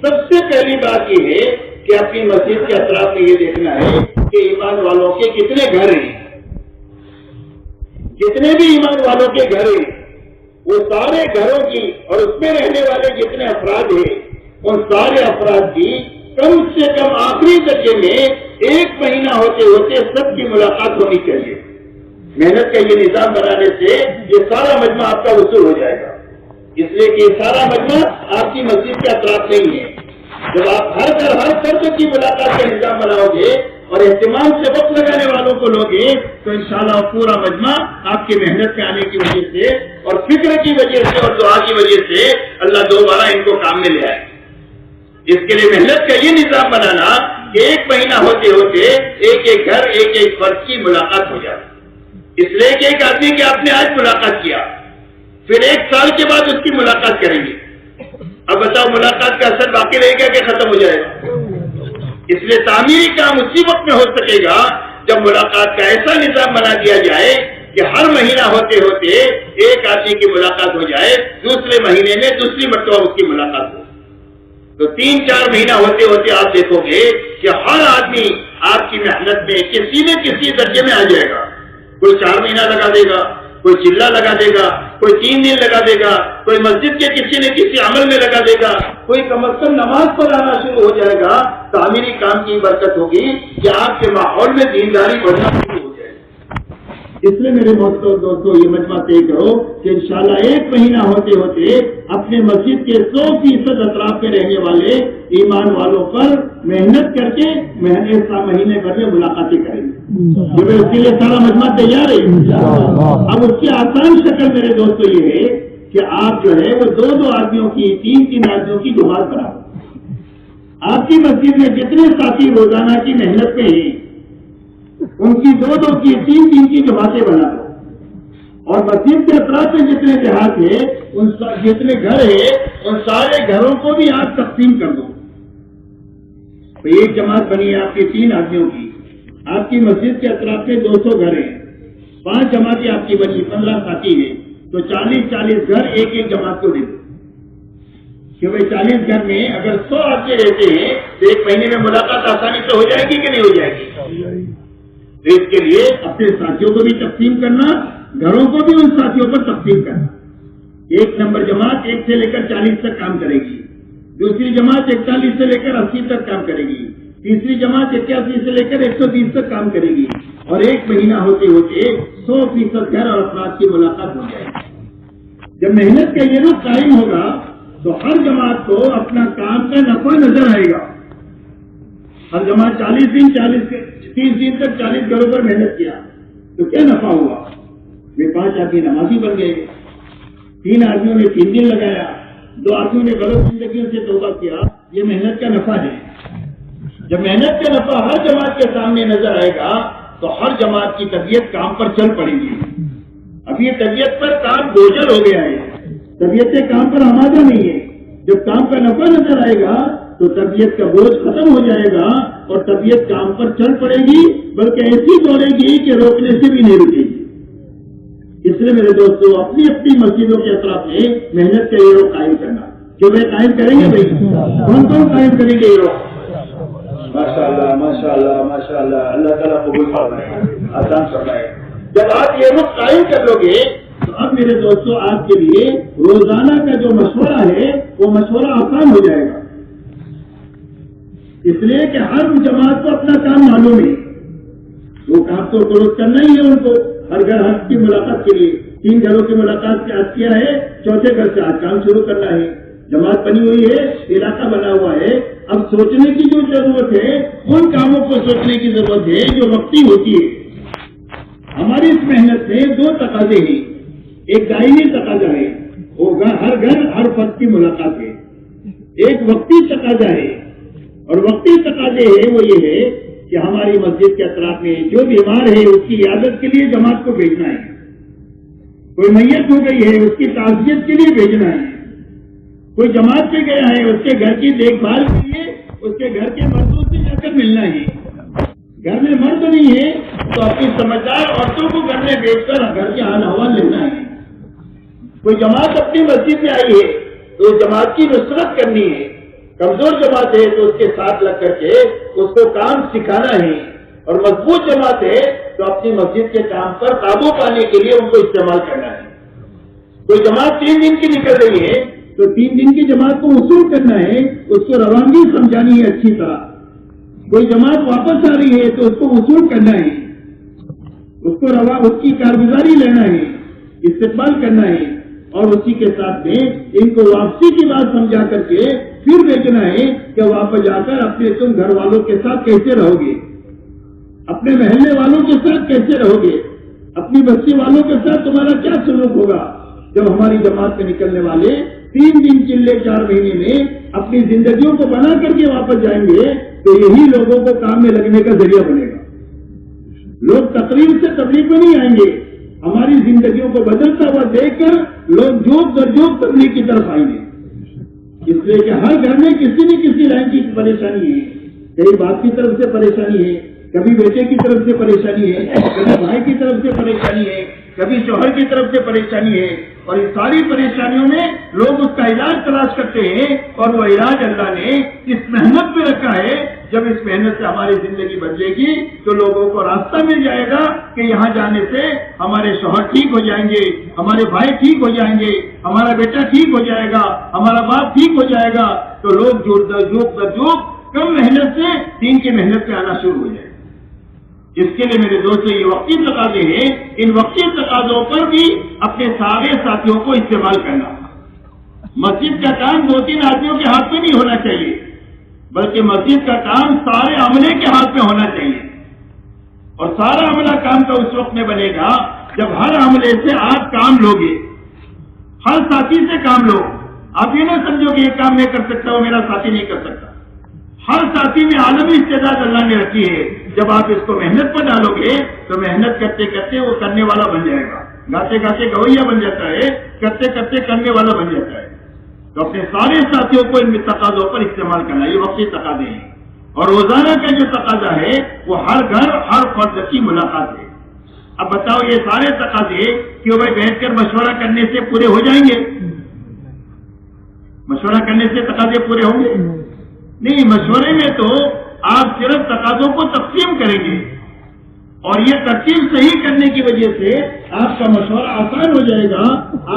سب سے پہلی بات یہ ہے کہ اپنی مسجد کے اطراف میں یہ دیکھنا ہے کہ ایمان والوں کے کتنے گھر ہیں. جتنے بھی ایمان والوں کے گھر ہیں وہ سارے گھروں کی اور اس میں رہنے والے جتنے افراد ہیں ان سارے افراد کی کم سے کم آخری درجے میں 1 مہینہ ہوتے ہوتے سب کی ملاقات ہونی چاہیے. محنت کا یہ نظام بنانے سے یہ سارا مجمع آپ کا وصول ہو جائے گا. اس لیے کہ سارا مجمع آپ کی مسجد کے اطراف نہیں ہے. جب آپ ہر گھر ہر فرد کی ملاقات کا نظام بناؤ گے اور اہتمام سے وقت لگانے والوں کو لوگے تو انشاءاللہ پورا مجمع آپ کی محنت کے آنے کی وجہ سے اور فکر کی وجہ سے اور دعا کی وجہ سے اللہ دوبارہ ان کو کام میں لے آئے. اس کے لیے محنت کا یہ نظام بنانا کہ 1 مہینہ ہوتے ہوتے ایک گھر ایک فرد کی ملاقات ہو جائے. اس لیے کہ ایک آدمی کی آپ نے آج ملاقات کیا پھر 1 سال کے بعد اس کی ملاقات کریں گے. اب بتاؤ ملاقات کا اثر باقی رہے گا کہ ختم ہو جائے گا؟ اس لیے تعمیری کام اسی وقت میں ہو سکے گا جب ملاقات کا ایسا نظام بنا دیا جائے کہ ہر مہینہ ہوتے ہوتے ایک آدمی کی ملاقات ہو جائے, دوسرے مہینے میں دوسری مرتبہ اس کی ملاقات ہو. تو 3-4 مہینہ ہوتے ہوتے آپ دیکھو گے کہ ہر آدمی آپ کی محنت میں کسی نہ کسی درجے میں آ جائے گا. کوئی 4 مہینہ لگا دے گا, کوئی چلہ لگا دے گا, کوئی 3 دن لگا دے گا, کوئی مسجد کے کسی نہ کسی عمل میں لگا دے گا, کوئی کم از کم نماز پر آنا شروع ہو جائے گا. تعمیری کام کی برکت ہوگی کہ آپ کے ماحول میں دینداری بڑھنا شروع ہو جائے گا. اس لیے میرے دوستوں یہ مجمع طے کرو کہ انشاءاللہ 1 مہینہ ہوتے ہوتے اپنے مسجد کے 100% اطراف میں رہنے والے ایمان والوں پر محنت کر کے مہینے بھر میں ملاقاتیں کریں گے. اس کے لیے سارا مجمع تیار ہے. اب اس کی آسان شکل میرے دوستوں یہ ہے کہ آپ جو ہے وہ 2-2 آدمیوں کی 3-3 آدمیوں کی جماعت بنا. آپ کی مسجد میں جتنے ساتھی روزانہ کی محنت میں ہیں ان کی 2-2 کی 3-3 کی جماعتیں بنا دو اور مسجد کے اطراف میں جتنے دیہات ہیں ان جتنے گھر ہیں ان سارے گھروں کو بھی آپ تقسیم کر دو. تو ایک جماعت بنی ہے آپ کی 3 آدمیوں کی. آپ کی مسجد کے اطراف میں 200 گھر ہیں, 5 جماعتیں آپ کی بنی, 15 ساتھی ہیں, تو 40 گھر ایک جماعت کو دے دو کہ بھائی 40 گھر میں اگر 100 آدمی رہتے ہیں تو 1 مہینے میں ملاقات آسانی سے ہو جائے گی کہ نہیں ہو جائے گی؟ تو اس کے لیے اپنے ساتھیوں کو بھی تقسیم کرنا, گھروں کو بھی ان ساتھیوں پر تقسیم کرنا. 1 نمبر جماعت 1 سے لے کر 40 تک کام کرے گی, دوسری جماعت 41 سے لے کر 80 تک کام کرے گی, تیسری جماعت 81 سے لے کر 130 تک کام کرے گی اور 1 مہینہ ہوتے ہوتے 100% گھر اور افراد کی ملاقات ہو جائے گی. جب محنت کا یہ رخ قائم ہوگا تو ہر جماعت کو اپنا کام کا نفع نظر آئے گا. ہر جماعت 30 دن تک 40 گھروں پر محنت کیا تو کیا نفع ہوا؟ 5 آدمی نمازی بن گئے, 3 آدمیوں نے 3 دن لگایا, 2 آدمیوں نے غلط زندگیوں سے توبہ کیا. یہ محنت کا نفع ہے. جب محنت کا نفع ہر جماعت کے سامنے نظر آئے گا تو ہر جماعت کی طبیعت کام پر چل پڑے گی. اب یہ طبیعت پر کام بوجھل ہو گیا ہے, طبیعت کام پر آمادہ نہیں ہے. جب کام کا نفع نظر آئے گا تو طبیعت کا بوجھ ختم ہو جائے گا اور طبیعت کام پر چل پڑے گی, بلکہ ایسی دوڑے گی کہ روکنے سے بھی نہیں رکے گی. اس لیے میرے دوستوں اپنی اپنی مسجدوں کے اطراف میں محنت کا یہ روک قائم کرنا. جو وہ قائم کریں گے بھائی, کون قائم کریں گے یہ روک؟ ماشاءاللہ ماشاءاللہ ماشاءاللہ, اللہ تعالیٰ قبول فرمائے, آسان فرمائے. جب آپ یہ روک قائم کر لو گے تو اب میرے دوستوں آپ کے لیے روزانہ کا جو مشورہ ہے وہ مشورہ آسان ہو جائے گا، اس لیے کہ ہر جماعت کو اپنا کام معلوم ہے، وہ کام تو درست کرنا ہی ہے ان کو، ہر گھر ہر کی ملاقات کے لیے 3 گھروں کی ملاقات سے آج کیا ہے، 4تھے گھر سے آج کام شروع کرنا ہے، جماعت بنی ہوئی ہے، علاقہ بنا ہوا ہے، اب سوچنے کی جو ضرورت ہے ان کاموں کو سوچنے کی ضرورت ہے جو وقتی ہوتی ہے۔ ہماری اس محنت سے 2 تقاضے ہیں، ایک دائمی تقاضا ہے، ہوگا ہر گھر ہر فرد کی ملاقات ہے، ایک وقتی تقاضا ہے، اور وقتی تقاضے ہے وہ یہ ہے کہ ہماری مسجد کے اطراف میں جو بیمار ہے اس کی عیادت کے لیے جماعت کو بھیجنا ہے، کوئی میت ہو گئی ہے اس کی تعزیت کے لیے بھیجنا ہے، کوئی جماعت سے گیا ہے اس کے گھر کی دیکھ بھال کے لیے اس کے گھر کے مردوں سے جا کر ملنا ہے، گھر میں مرد نہیں ہے تو اپنی سمجھدار عورتوں کو گھر میں بھیج کر گھر کے حال احوال لینا ہے، کوئی جماعت اپنی مسجد میں آئی ہے تو اس جماعت کی نصرت کرنی ہے، کمزور جماعت ہے تو اس کے ساتھ لگ کر کے اس کو کام سکھانا ہے، اور مضبوط جماعت ہے تو اپنی مسجد کے کام پر قابو پانے کے لیے ان کو استعمال کرنا ہے۔ کوئی جماعت 3 دن کی نکل رہی ہے تو 3 دن کی جماعت کو وصول کرنا ہے، اس کو روانگی سمجھانی ہے اچھی طرح، کوئی جماعت واپس آ رہی ہے تو اس کو وصول کرنا ہے، اس کی کارگزاری لینا ہے، استقبال کرنا ہے، اور اسی کے ساتھ میں ان کو واپسی کی بات سمجھا کر کے پھر دیکھنا ہے کہ واپس جا کر اپنے تم گھر والوں کے ساتھ کیسے رہو گے، اپنے محلے والوں کے ساتھ کیسے رہو گے، اپنی بستی والوں کے ساتھ تمہارا کیا سلوک ہوگا جب ہماری جماعت سے نکلنے والے 3 دن چلے 4 مہینے میں اپنی زندگیوں کو بنا کر کے واپس جائیں گے تو یہی لوگوں کو کام میں لگنے کا ذریعہ بنے گا۔ لوگ تقریر سے تبلیغ میں نہیں آئیں گے، ہماری زندگیوں کو بدلتا ہوا دیکھ کر لوگ جوک در جوک تبلیغ کی طرف آئیں گے، اس لیے کہ ہر گھر میں کسی نہ کسی لائن کی پریشانی ہے، کئی باپ کی طرف سے پریشانی ہے، کبھی بیٹے کی طرف سے پریشانی ہے، کبھی بھائی کی طرف سے پریشانی ہے، کبھی شوہر کی طرف سے پریشانی ہے، اور اس ساری پریشانیوں میں لوگ اس کا علاج تلاش کرتے ہیں، اور وہ علاج اللہ نے اس محنت میں رکھا ہے۔ جب اس محنت سے ہماری زندگی بدلے گی تو لوگوں کو راستہ مل جائے گا کہ یہاں جانے سے ہمارے شوہر ٹھیک ہو جائیں گے، ہمارے بھائی ٹھیک ہو جائیں گے، ہمارا بیٹا ٹھیک ہو جائے گا، ہمارا باپ ٹھیک ہو جائے گا، تو لوگ جو کم محنت سے دین کی محنت پہ آنا شروع ہو جائے گا۔ اس کے لیے میرے دوستوں یہ وقتی تقاضے ہیں، ان وقتی تقاضوں پر بھی اپنے سارے ساتھیوں کو استعمال کرنا۔ مسجد کا کام 2-3 آدمیوں کے ہاتھ میں نہیں ہونا چاہیے، بلکہ مسجد کا کام سارے عملے کے ہاتھ میں ہونا چاہیے، اور سارا عملہ کام کا اس وقت میں بنے گا جب ہر عملے سے آپ کام لوگے، ہر ساتھی سے کام لو۔ آپ یہ نہ سمجھو کہ یہ کام میں کر سکتا ہوں میرا ساتھی نہیں کر سکتا، ہر ساتھی میں عالمی استعداد اللہ نے رکھی ہے، جب آپ اس کو محنت پر ڈالو گے تو محنت کرتے کرتے وہ کرنے والا بن جائے گا، گاتے گاتے گویا بن جاتا ہے، کرتے کرتے کرنے والا بن جاتا ہے۔ تو اپنے سارے ساتھیوں کو ان تقاضوں پر استعمال کرنا، یہ وقتی تقاضے ہیں، اور روزانہ کا جو تقاضا ہے وہ ہر گھر ہر فرد کی ملاقات ہے۔ اب بتاؤ یہ سارے تقاضے کیوں بھائی بیٹھ کر مشورہ کرنے سے پورے ہو جائیں گے؟ مشورہ کرنے سے تقاضے پورے ہوں گے؟ نہیں، مشورے میں تو آپ صرف تقاضوں کو تقسیم کریں گے، اور یہ تقسیم صحیح کرنے کی وجہ سے آپ کا مشورہ آسان ہو جائے گا۔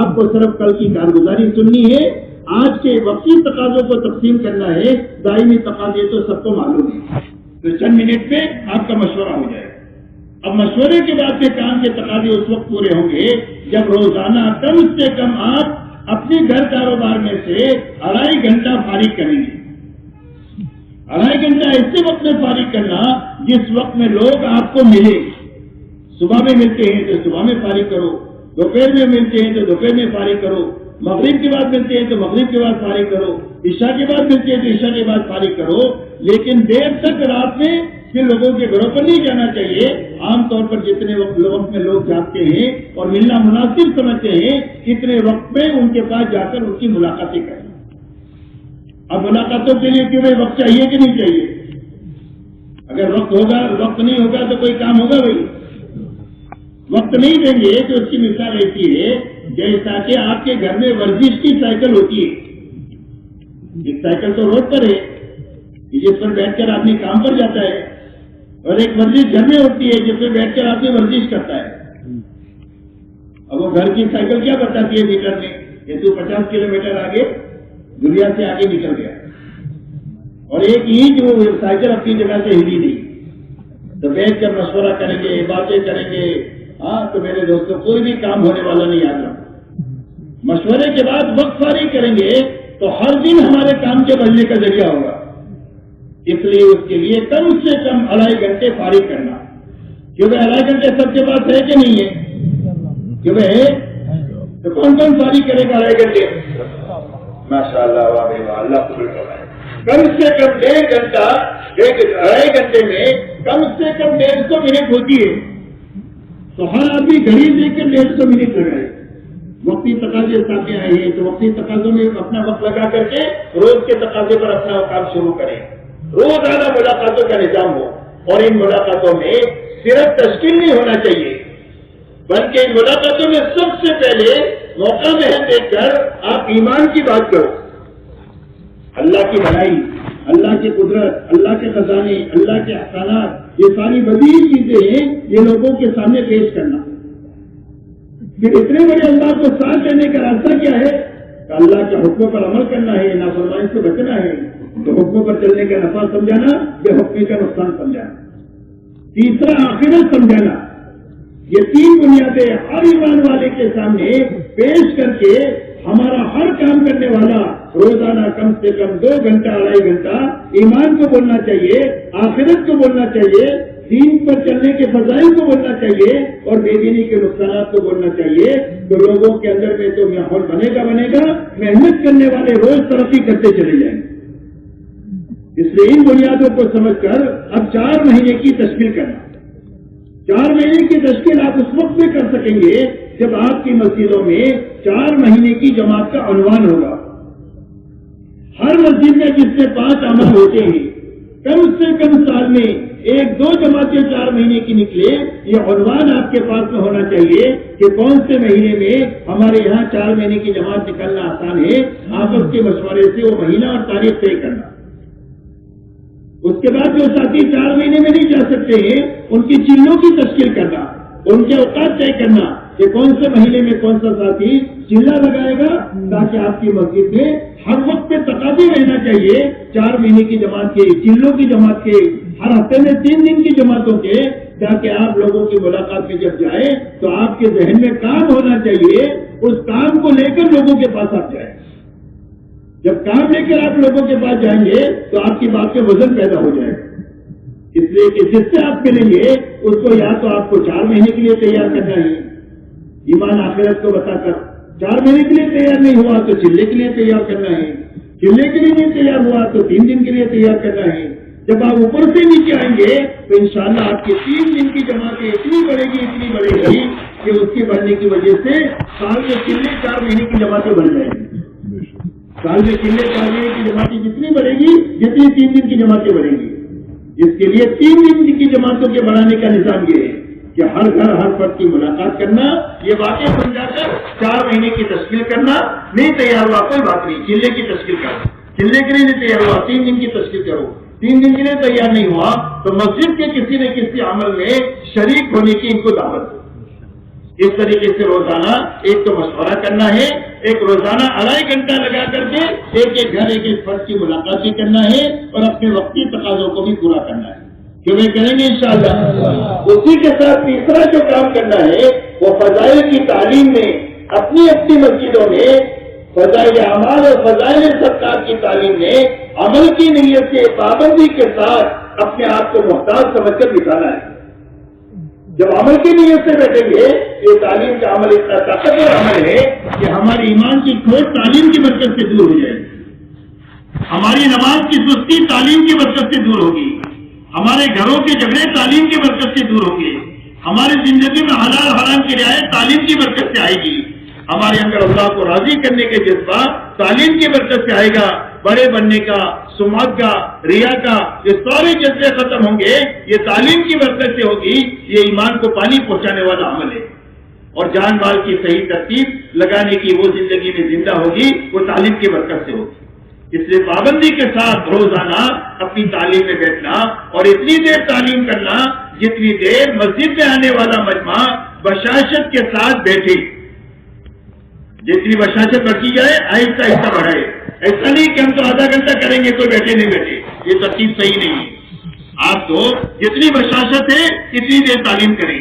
آپ کو صرف کل کی کارگزاری سننی ہے، آج کے وقتی تقاضوں کو تقسیم کرنا ہے، دائمی تقاضے تو سب کو معلوم ہے، تو چند منٹ میں آپ کا مشورہ ہو جائے گا۔ اب مشورے کے بعد کے کام کے تقاضے اس وقت پورے ہوں گے جب روزانہ کم سے کم آپ اپنے گھر کاروبار میں سے 2.5 گھنٹہ فارغ کریں گے۔ 2.5 گھنٹہ ایسے وقت میں فارغ کرنا جس وقت میں لوگ آپ کو ملے، صبح میں ملتے ہیں تو صبح میں فارغ کرو، دوپہر میں ملتے ہیں تو دوپہر میں فارغ کرو، مغرب کے بعد ملتے ہیں تو مغرب کے بعد فارغ کرو، عشاء کے بعد ملتے ہیں تو عشاء کے بعد فارغ کرو، لیکن دیر تک رات میں پھر لوگوں کے گھروں پر نہیں جانا چاہیے۔ عام طور پر جتنے وقت میں لوگ جاتے ہیں اور ملنا مناسب سمجھتے ہیں، اتنے وقت میں ان کے پاس جا کر ان کی ملاقاتیں کریں۔ اب ملاقاتوں کے لیے کیوں وقت چاہیے کہ نہیں چاہیے؟ اگر وقت ہوگا، وقت نہیں ہوگا تو کوئی کام ہوگا بھائی؟ وقت نہیں دیں گے تو اس کی مثال ایسی ہے جیسا کہ آپ کے گھر میں ورزش کی سائیکل ہوتی ہے۔ ایک سائیکل تو روڈ پر ہے جس پر بیٹھ کر آدمی کام پر جاتا ہے، اور ایک ورزش گھر میں ہوتی ہے جس میں بیٹھ کر آدمی ورزش کرتا ہے۔ اب وہ گھر کی سائیکل کیا بتاتی ہے میٹر میں کہ تو 50 کلومیٹر آگے دنیا سے آگے نکل گیا، اور ایک اینٹ وہ سائیکل اپنی جگہ سے ہلی نہیں. تو بیٹھ کر مشورہ کریں گے، باتیں کریں گے. ہاں تو میرے دوستوں کوئی بھی کام ہونے والا نہیں آتا. مشورے کے بعد وقت فارغ کریں گے تو ہر دن ہمارے کام کے بڑھنے کا ذریعہ ہوگا. اس لیے اس کے لیے کم سے کم 2.5 گھنٹے فارغ کرنا. کیونکہ 2.5 گھنٹے سب کے پاس ہے کہ نہیں ہے؟ کیونکہ ہے تو کون کون فارغ کرے گا 2.5 گھنٹے؟ ماشاء اللہ، واہ بھائی واہ، اللہ قبول کرائے. کم سے کم 1.5 گھنٹہ، 2.5 گھنٹے میں کم سے کم 150 منٹ ہوتی ہے. تو ہر آدمی گھڑی لے کر 150 منٹ لگائے. وقتی تقاضے سامنے آئے ہیں تو وقتی تقاضوں میں اپنا وقت لگا کر کے روز کے تقاضے پر اپنا کام شروع کریں. روزانہ ملاقاتوں کا نظام ہو، اور ان ملاقاتوں میں صرف تشکیل نہیں ہونا چاہیے، بلکہ ان ملاقاتوں میں سب سے پہلے موقع میں دیکھ کر آپ ایمان کی بات کرو. اللہ کی بھلائی، اللہ کی قدرت، اللہ کے خزانے، اللہ کے احسانات، یہ ساری بدی چیزیں ہیں، یہ لوگوں کے سامنے پیش کرنا. پھر اتنے بڑے اللہ کو ساتھ دینے کا راستہ کیا ہے؟ کہ اللہ کے حکموں پر عمل کرنا ہے، نافرمانی سے بچنا ہے. تو حکموں پر چلنے کا نفع سمجھانا، بے حکمی کا نقصان سمجھانا. تیسرا آخرت سمجھانا. یہ 3 بنیادیں ہر ایمان والے کے سامنے پیش کر کے ہمارا ہر کام کرنے والا روزانہ کم سے کم 2 گھنٹہ 2.5 گھنٹہ ایمان کو بولنا چاہیے، آخرت کو بولنا چاہیے، دین پر چلنے کے فضائل کو بولنا چاہیے، اور بے دینی کے نقصانات کو بولنا چاہیے. تو لوگوں کے اندر میں تو ماحول بنے گا، محنت کرنے والے روز ترقی کرتے چلے جائیں گے. اس لیے ان بنیادوں کو سمجھ کر اب 4 مہینے کی تشکیل کرنا. 4 مہینے کی تشکیل آپ اس وقت میں کر سکیں گے جب آپ کی مسجدوں میں 4 مہینے کی جماعت کا عنوان ہوگا. ہر مسجد میں جس سے 5 عمل ہوتے ہیں، کم سے کم سال میں 1-2 جماعتیں 4 مہینے کی نکلے. یہ عنوان آپ کے پاس میں ہونا چاہیے کہ کون سے مہینے میں ہمارے یہاں 4 مہینے کی جماعت نکلنا آسان ہے. آپس کے مشورے سے وہ مہینہ اور تاریخ طے کرنا. اس کے بعد جو ساتھی 4 مہینے میں نہیں جا سکتے ہیں، ان کی چلوں کی تشکیل کرنا، ان کے اوقات طے کرنا کہ کون سے مہینے میں کون سا ساتھی چلا لگائے گا، تاکہ آپ کی مسجد میں ہر وقت پہ تقاضے رہنا چاہیے 4 مہینے کی جماعت کے، چلوں کی جماعت کے، ہر ہفتے میں 3 دن کی جماعتوں کے، تاکہ آپ لوگوں کی ملاقات میں جب جائیں تو آپ کے ذہن میں کام ہونا چاہیے. اس کام کو لے کر لوگوں کے پاس آپ جائیں. جب کام لے کر آپ لوگوں کے پاس جائیں گے تو آپ کی بات میں وزن پیدا ہو جائے گا. اس لیے کہ جس سے آپ ملیں گے اس کو یا تو آپ کو 4 مہینے کے لیے تیار کرنا ہے، ایمان آخرت کو بتا کر. 4 مہینے کے لیے تیار نہیں ہوا تو چلے کے لیے تیار کرنا ہے. چلے کے لیے نہیں تیار ہوا تو 3 دن کے لیے تیار کرنا ہے. جب آپ اوپر سے نیچے آئیں گے تو انشاءاللہ آپ کی 3 دن کی جماعتیں اتنی بڑھے گی کہ اس کے بڑھنے کی وجہ سے سال میں چلے 4 مہینے کی جماعتیں بڑھ جائیں گی. سال میں چلے 4 مہینے کی جماعتیں جتنی بڑھے گی جتنی 3 دن کی جماعتیں بڑھیں گی. اس کے لیے 3 دن کی جماعتوں کے بڑھانے کا نظام یہ ہے کہ ہر گھر ہر فرد کی ملاقات کرنا، یہ واقعہ سمجھا کر 4 مہینے کی تشکیل کرنا. نہیں تیار ہوا کوئی بات نہیں، چلے کی تشکیل کرو. چلے کے لیے نہیں تیار ہوا 3 دن کی تشکیل کرو. 3 دن کے لیے تیار نہیں ہوا تو مسجد کے کسی نہ کسی عمل میں شریک ہونے کی ان کو دعوت دو. اس طریقے سے روزانہ ایک تو مشورہ کرنا ہے، ایک روزانہ 2.5 گھنٹہ لگا کر کے ایک گھر ایک فرد کی ملاقات بھی کرنا ہے، اور اپنے وقتی تقاضوں کو بھی پورا کرنا ہے. کہ وہ کریں گے انشاءاللہ. اسی کے ساتھ تیسرا جو کام کرنا ہے وہ فضائل کی تعلیم میں اپنی اپنی مسجدوں میں فضائل اعمال اور فضائل صدقات کی تعلیم میں عمل کی نیت سے پابندی کے ساتھ اپنے آپ کو محتاج سمجھ کر بٹھانا ہے. جب عمل کی نیت سے بیٹھیں گے یہ تعلیم کا عمل اتنا طاقتور عمل ہے کہ ہماری ایمان کی کھوٹ تعلیم کی برکت سے دور ہو جائے گی. ہماری نماز کی سستی تعلیم کی برکت سے دور ہوگی. ہمارے گھروں کے جھگڑے تعلیم کی برکت سے دور ہوں گے. ہماری زندگی میں حلال حرام کی رعایت تعلیم کی برکت سے آئے گی. ہمارے اندر اللہ کو راضی کرنے کے جذبہ تعلیم کی برکت سے آئے گا. بڑے بننے کا، سماعت کا، ریا کا، یہ سارے جذبے ختم ہوں گے. یہ تعلیم کی برکت سے ہوگی. یہ ایمان کو پانی پہنچانے والا عمل ہے. اور جان مال کی صحیح ترتیب لگانے کی وہ زندگی میں زندہ ہوگی، وہ تعلیم کی برکت سے ہوگی. اس لیے پابندی کے ساتھ روزانہ اپنی تعلیم میں بیٹھنا، اور اتنی دیر تعلیم کرنا جتنی دیر مسجد میں آنے والا مجمع بشاشت کے ساتھ بیٹھے. جتنی بشاشت بڑھتی جائے آہستہ آہستہ بڑھائے. ایسا نہیں کہ ہم تو آدھا گھنٹہ کریں گے تو بیٹھے نہیں بیٹھے, یہ ترتیب صحیح نہیں ہے. آپ تو جتنی بشاشت ہے اتنی دیر تعلیم کریں.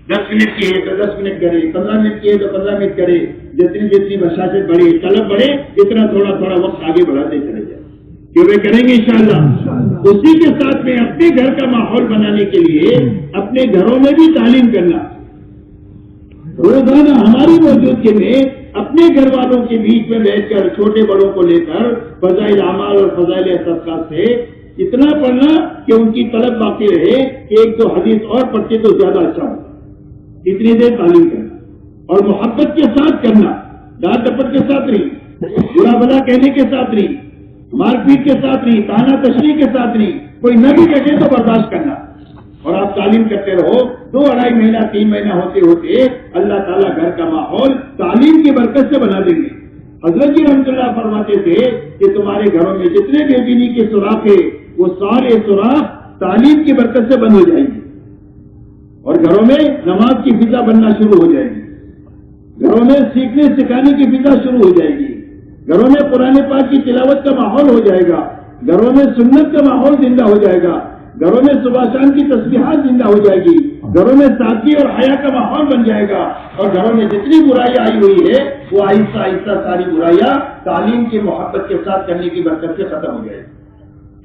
10 منٹ کی ہے تو 10 منٹ کرے, 15 منٹ کی ہے تو 15 منٹ کرے. جتنی بشاشت بڑھے, طلب بڑھے, اتنا تھوڑا تھوڑا وقت آگے بڑھاتے چلے جائیں. کہ وہ کریں گے انشاءاللہ. اسی کے ساتھ میں اپنے گھر کا ماحول بنانے کے لیے اپنے گھروں میں بھی تعلیم کرنا. روزانہ ہماری موجودگی میں اپنے گھر والوں کے بیچ میں بیٹھ کر چھوٹے بڑوں کو لے کر فضائل اعمال اور فضائل صدقات سے اتنا پڑھنا کہ ان کی طلب باقی رہے کہ ایک دو حدیث اور پڑھتے تو زیادہ اچھا ہوتا. اتنی دیر تعلیم کرنا اور محبت کے ساتھ کرنا, ڈانٹ ڈپٹ کے ساتھ نہیں, برا بلا کہنے کے ساتھ نہیں, مار پیٹ کے ساتھ نہیں, تانا تشریح کے ساتھ نہیں. کوئی نہ بھی کہے تو برداشت کرنا. اور آپ تعلیم کرتے رہو. 2-2.5 مہینہ 3 مہینہ ہوتے ہوتے اللہ تعالیٰ گھر کا ماحول تعلیم کی برکت سے بنا دیں گے. حضرت جی رحمۃ اللہ فرماتے تھے کہ تمہارے گھروں میں جتنے بے دینی کے سوراخ ہے وہ سارے سوراخ تعلیم کی برکت سے بند ہو جائیں گے. اور گھروں میں نماز کی فضا بننا شروع ہو جائے گی. گھروں میں سیکھنے سکھانے کی فضا شروع ہو جائے گی. گھروں میں قرآن پاک کی تلاوت کا ماحول ہو جائے گا. گھروں میں سنت کا ماحول زندہ ہو جائے گا. گھروں میں صبح شام کی تسبیحات زندہ ہو جائے گی. گھروں میں سادگی اور حیا کا ماحول بن جائے گا. اور گھروں میں جتنی برائیاں آئی ہوئی ہے وہ آہستہ آہستہ ساری برائیاں تعلیم کی محبت کے ساتھ کرنے کی برکت سے ختم ہو جائے گی.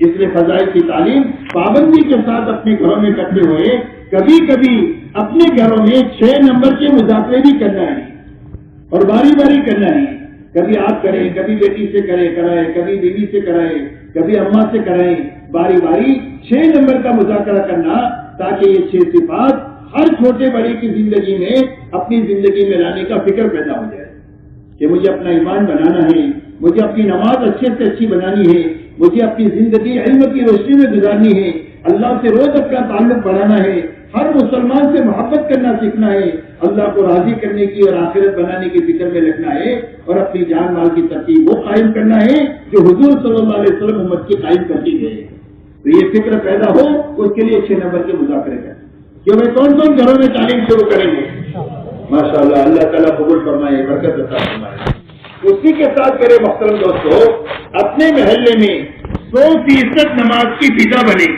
اس لیے فضائل کی تعلیم پابندی کے ساتھ اپنے گھروں میں کرتے ہوئے کبھی کبھی اپنے گھروں میں 6 نمبر کے مذاکرے بھی کرنا ہے اور باری باری کرنا ہے. کبھی آپ کریں, کبھی بیٹی سے کرائے, کبھی بیوی سے کرائے, کبھی اماں سے کرائیں. باری باری 6 نمبر کا مذاکرہ کرنا تاکہ یہ 6 صفات ہر چھوٹے بڑے کی زندگی میں اپنی زندگی میں لانے کا فکر پیدا ہو جائے کہ مجھے اپنا ایمان بنانا ہے, مجھے اپنی نماز اچھے سے اچھی بنانی ہے, مجھے اپنی زندگی علم کی روشنی میں گزارنی ہے, اللہ سے روز اپنا تعلق بڑھانا ہے, ہر مسلمان سے محبت کرنا سیکھنا ہے, اللہ کو راضی کرنے کی اور آخرت بنانے کی فکر میں لگنا ہے, اور اپنی جان مال کی ترتیب وہ قائم کرنا ہے جو حضور صلی اللہ علیہ وسلم امت کی قائم کرتی گئے. تو یہ فکر پیدا ہو اس کے لیے 6 نمبر کے مذاکرے کریں کہ بھائی کون کون گھروں میں تعلیم شروع کریں گے. ماشاءاللہ اللہ تعالیٰ قبول فرمائے, برکت عطا فرمائے. اسی کے ساتھ میرے محترم دوستو, اپنے محلے میں 100% نماز کی فضا بنے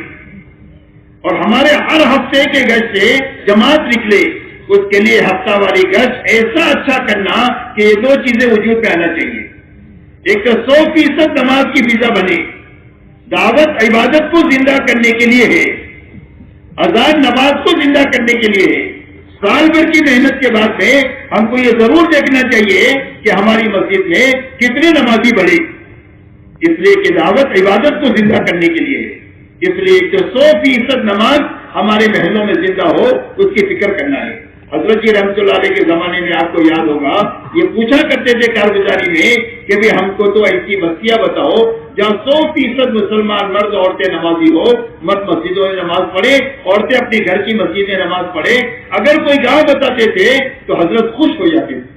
اور ہمارے ہر ہفتے کے گشت سے جماعت نکلے. اس کے لیے ہفتہ والی گشت ایسا اچھا کرنا کہ یہ 2 چیزیں وجود میں آنا چاہیے. ایک تو 100% نماز کی فضا بنے, دعوت عبادت کو زندہ کرنے کے لیے ہے, اذان نماز کو زندہ کرنے کے لیے ہے. سال بھر کی محنت کے بعد میں ہم کو یہ ضرور دیکھنا چاہیے کہ ہماری مسجد میں کتنے نمازی بڑھے, اس لیے کہ دعوت عبادت کو زندہ کرنے کے لیے ہے. اس لیے کہ 100% نماز ہمارے محلوں میں زندہ ہو اس کی فکر کرنا ہے. حضرت جی رحمۃ اللہ علیہ کے زمانے میں آپ کو یاد ہوگا یہ پوچھا کرتے تھے کارگزاری میں کہ بھی ہم کو تو ایسی بستیاں بتاؤ جہاں 100% مسلمان مرد عورتیں نمازی ہو, مرد مسجدوں میں نماز پڑھے, عورتیں اپنے گھر کی مسجد میں نماز پڑھے. اگر کوئی گاؤں بتاتے تھے تو حضرت خوش ہو جاتے تھے.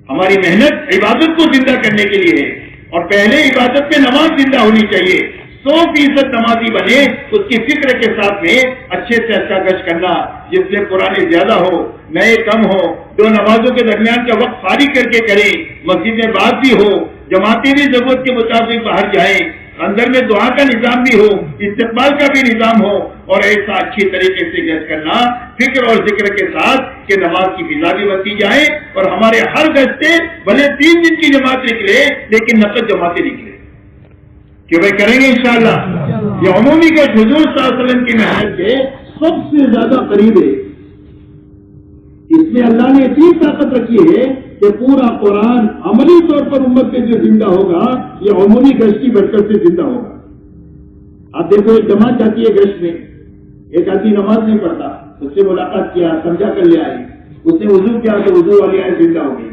ہماری محنت عبادت کو زندہ کرنے کے لیے ہے اور پہلے عبادت میں نماز زندہ ہونی چاہیے. 100% نمازی بنے اس کی فکر کے ساتھ میں اچھے سے اچھا گشت کرنا, جس میں پرانے زیادہ ہو نئے کم ہو, 2 نمازوں کے درمیان کا وقت فارغ کر کے کریں, مسجد میں بات بھی ہو, جماعتیں بھی ضرورت کے مطابق باہر جائیں, اندر میں دعا کا نظام بھی ہو, استقبال کا بھی نظام ہو, اور ایسا اچھی طریقے سے گشت کرنا فکر اور ذکر کے ساتھ کہ نماز کی فضا بھی بنتی جائے. اور ہمارے ہر گشت سے بھلے 3 دن کی جماعت نکلے لیکن نقد جماعتیں نکلے کہ بھائی کریں گے انشاءاللہ. یہ عمومی کا حضور صلی اللہ علیہ وسلم کی محنت کے سب سے زیادہ قریب ہے. اس میں اللہ نے اتنی طاقت رکھی ہے کہ پورا قرآن عملی طور پر امت میں جو زندہ ہوگا یہ عمومی گشت کی برکت سے زندہ ہوگا. آپ دیکھو ایک جماعت جاتی ہے گشت میں, ایک آدمی نماز نہیں پڑھتا, اس سے ملاقات کیا, سمجھا کر لے آئے, اس نے وضو کیا تو وضو والی آئے زندہ ہو گئی.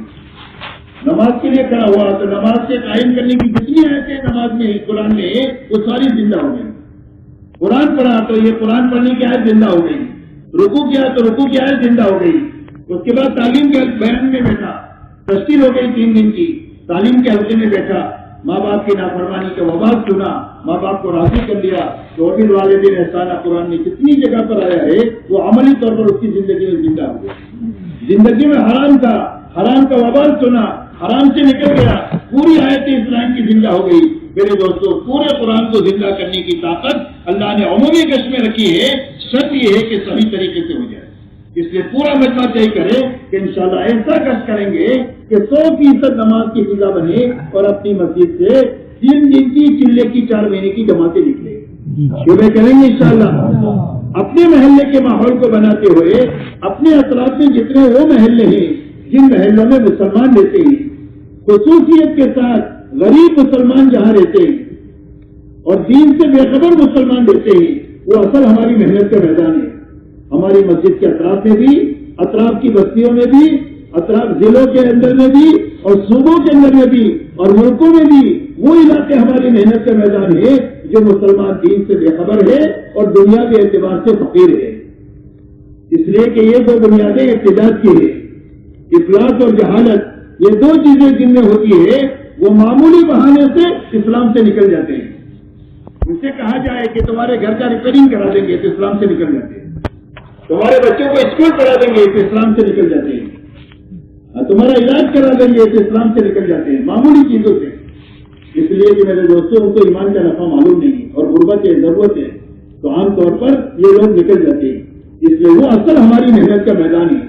نماز کے لیے کھڑا ہوا تو نماز سے قائم کرنے کی جتنی آیتیں نماز میں قرآن میں وہ ساری زندہ ہو گئی. قرآن پڑھا تو یہ قرآن پڑھنے کی آیت زندہ ہو گئی. رکوع کیا تو رکوع کی آیت زندہ ہو گئی. اس کے بعد تعلیم کے بیان میں بیٹھا, تشکیل ہو گئی 3 دن کی, تعلیم کے حلقے میں بیٹھا, ماں باپ کی نافرمانی کا وبال سنا, ماں باپ کو راضی کر لیا. تو پھر والدین احسانہ قرآن میں کتنی جگہ پر آیا ہے وہ عملی طور پر اس کی زندگی میں زندہ ہو گئی. زندگی میں حرام تھا, حرام کا وبال سنا، حرام سے نکل گیا، پوری آیت اسلام کی زندہ ہو گئی۔ میرے دوستوں، پورے قرآن کو زندہ کرنے کی طاقت اللہ نے عمومی گشت میں رکھی ہے، شرط یہ ہے کہ صحیح طریقے سے ہو جائے۔ اس لیے پورا مجمع طے کرے کہ انشاءاللہ ایسا گشت کریں گے کہ 100% نماز کی فضا بنے اور اپنی مسجد سے 3 دن کی چلے کی 4 مہینے کی جماعتیں نکلے۔ شعبے کریں گے انشاءاللہ، اپنے محلے کے ماحول کو بناتے ہوئے اپنے اطراف میں جتنے وہ محلے ہیں جن محلوں میں مسلمان رہتے ہیں، خصوصیت کے ساتھ غریب مسلمان جہاں رہتے ہیں اور دین سے بے خبر مسلمان رہتے ہیں، وہ اصل ہماری محنت کا میدان ہے۔ ہماری مسجد کے اطراف میں بھی، اطراف کی بستیوں میں بھی، اطراف ضلعوں کے اندر میں بھی اور صوبوں کے اندر میں بھی اور ملکوں میں بھی وہ علاقے ہماری محنت کا میدان ہے جو مسلمان دین سے بے خبر ہے اور دنیا کے اعتبار سے فقیر ہے۔ اس لیے کہ یہ 2 بنیادیں ارتداد کی ہے، افلاس اور جہالت۔ یہ 2 چیزیں جن میں ہوتی ہے وہ معمولی بہانے سے اسلام سے نکل جاتے ہیں۔ ان سے کہا جائے کہ تمہارے گھر کا ریپیئرنگ کرا دیں گے تو اسلام سے نکل جاتے ہیں، تمہارے بچوں کو اسکول پڑھا دیں گے تو اسلام سے نکل جاتے ہیں، تمہارا علاج کرا دیں گے تو اسلام سے نکل جاتے ہیں، معمولی چیزوں سے۔ اس لیے کہ میرے دوستوں ان کو ایمان کا نفع معلوم نہیں اور غربت ہے، ضرورت ہے، تو عام طور پر یہ لوگ نکل جاتے ہیں۔ اس لیے وہ اصل ہماری محنت کا میدان ہے۔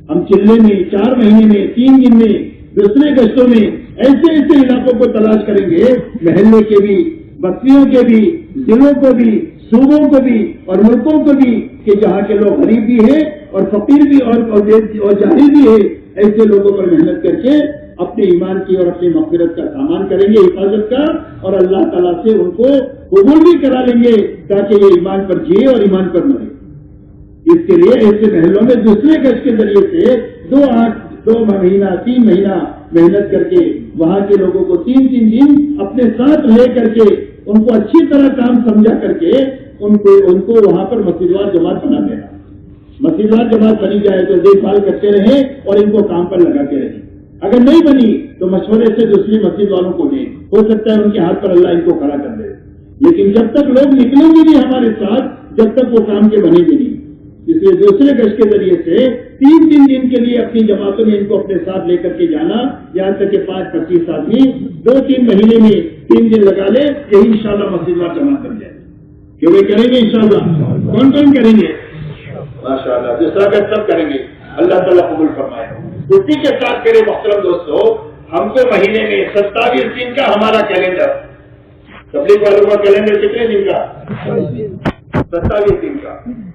ہم چلے میں 4 مہینے میں 3 دن میں دوسرے گشتوں میں ایسے ایسے علاقوں کو تلاش کریں گے، محلے کے بھی، بستیوں کے بھی، ضلعوں کو بھی، صوبوں کو بھی اور ملکوں کو بھی، کہ جہاں کے لوگ غریب بھی ہیں اور فقیر بھی اور جاہل بھی ہے، ایسے لوگوں پر محنت کر کے اپنے ایمان کی اور اپنی مغفرت کا سامان کریں گے، حفاظت کا، اور اللہ تعالیٰ سے ان کو قبول بھی کرا لیں گے تاکہ یہ ایمان پر جیے اور ایمان پر مرے۔ اس کے لیے ایسے محلوں میں دوسرے گشت کے ذریعے سے 2 مہینہ 3 مہینہ محنت کر کے وہاں کے لوگوں کو 3 دن اپنے ساتھ لے کر کے ان کو اچھی طرح کام سمجھا کر کے ان کو وہاں پر مسجدوار جماعت بنا دینا۔ مسجدوار جماعت بنی جائے تو دیکھ بھال کرتے رہیں اور ان کو کام پر لگاتے رہیں۔ اگر نہیں بنی تو مشورے سے دوسری مسجد والوں کو دیں، ہو سکتا ہے ان کے ہاتھ پر اللہ ان کو کھڑا کر دے، لیکن جب تک لوگ نکلیں گے نہیں ہمارے ساتھ، جب تک وہ کام کے بنے گے نہیں۔ اس لیے دوسرے گشت کے ذریعے سے 3 دن کے لیے اپنی جماعتوں میں ان کو اپنے ساتھ لے کر کے جانا، یہاں تک کہ 5-25 آدمی 2-3 مہینے میں 3 دن لگا لے، یہی انشاءاللہ مسجدوار جمع کر جائے۔ کیوں وہ کریں گے انشاءاللہ؟ کون کریں گے؟ ماشاءاللہ دوسرا گشت سب کریں گے، اللہ تعالیٰ قبول فرمائے۔ اسی کے ساتھ میرے محترم دوستو، ہم کو مہینے میں 27 دن کا ہمارا کیلنڈر، تبلیغ والوں کا کیلنڈر کتنے دن کا؟ 27 دن کا۔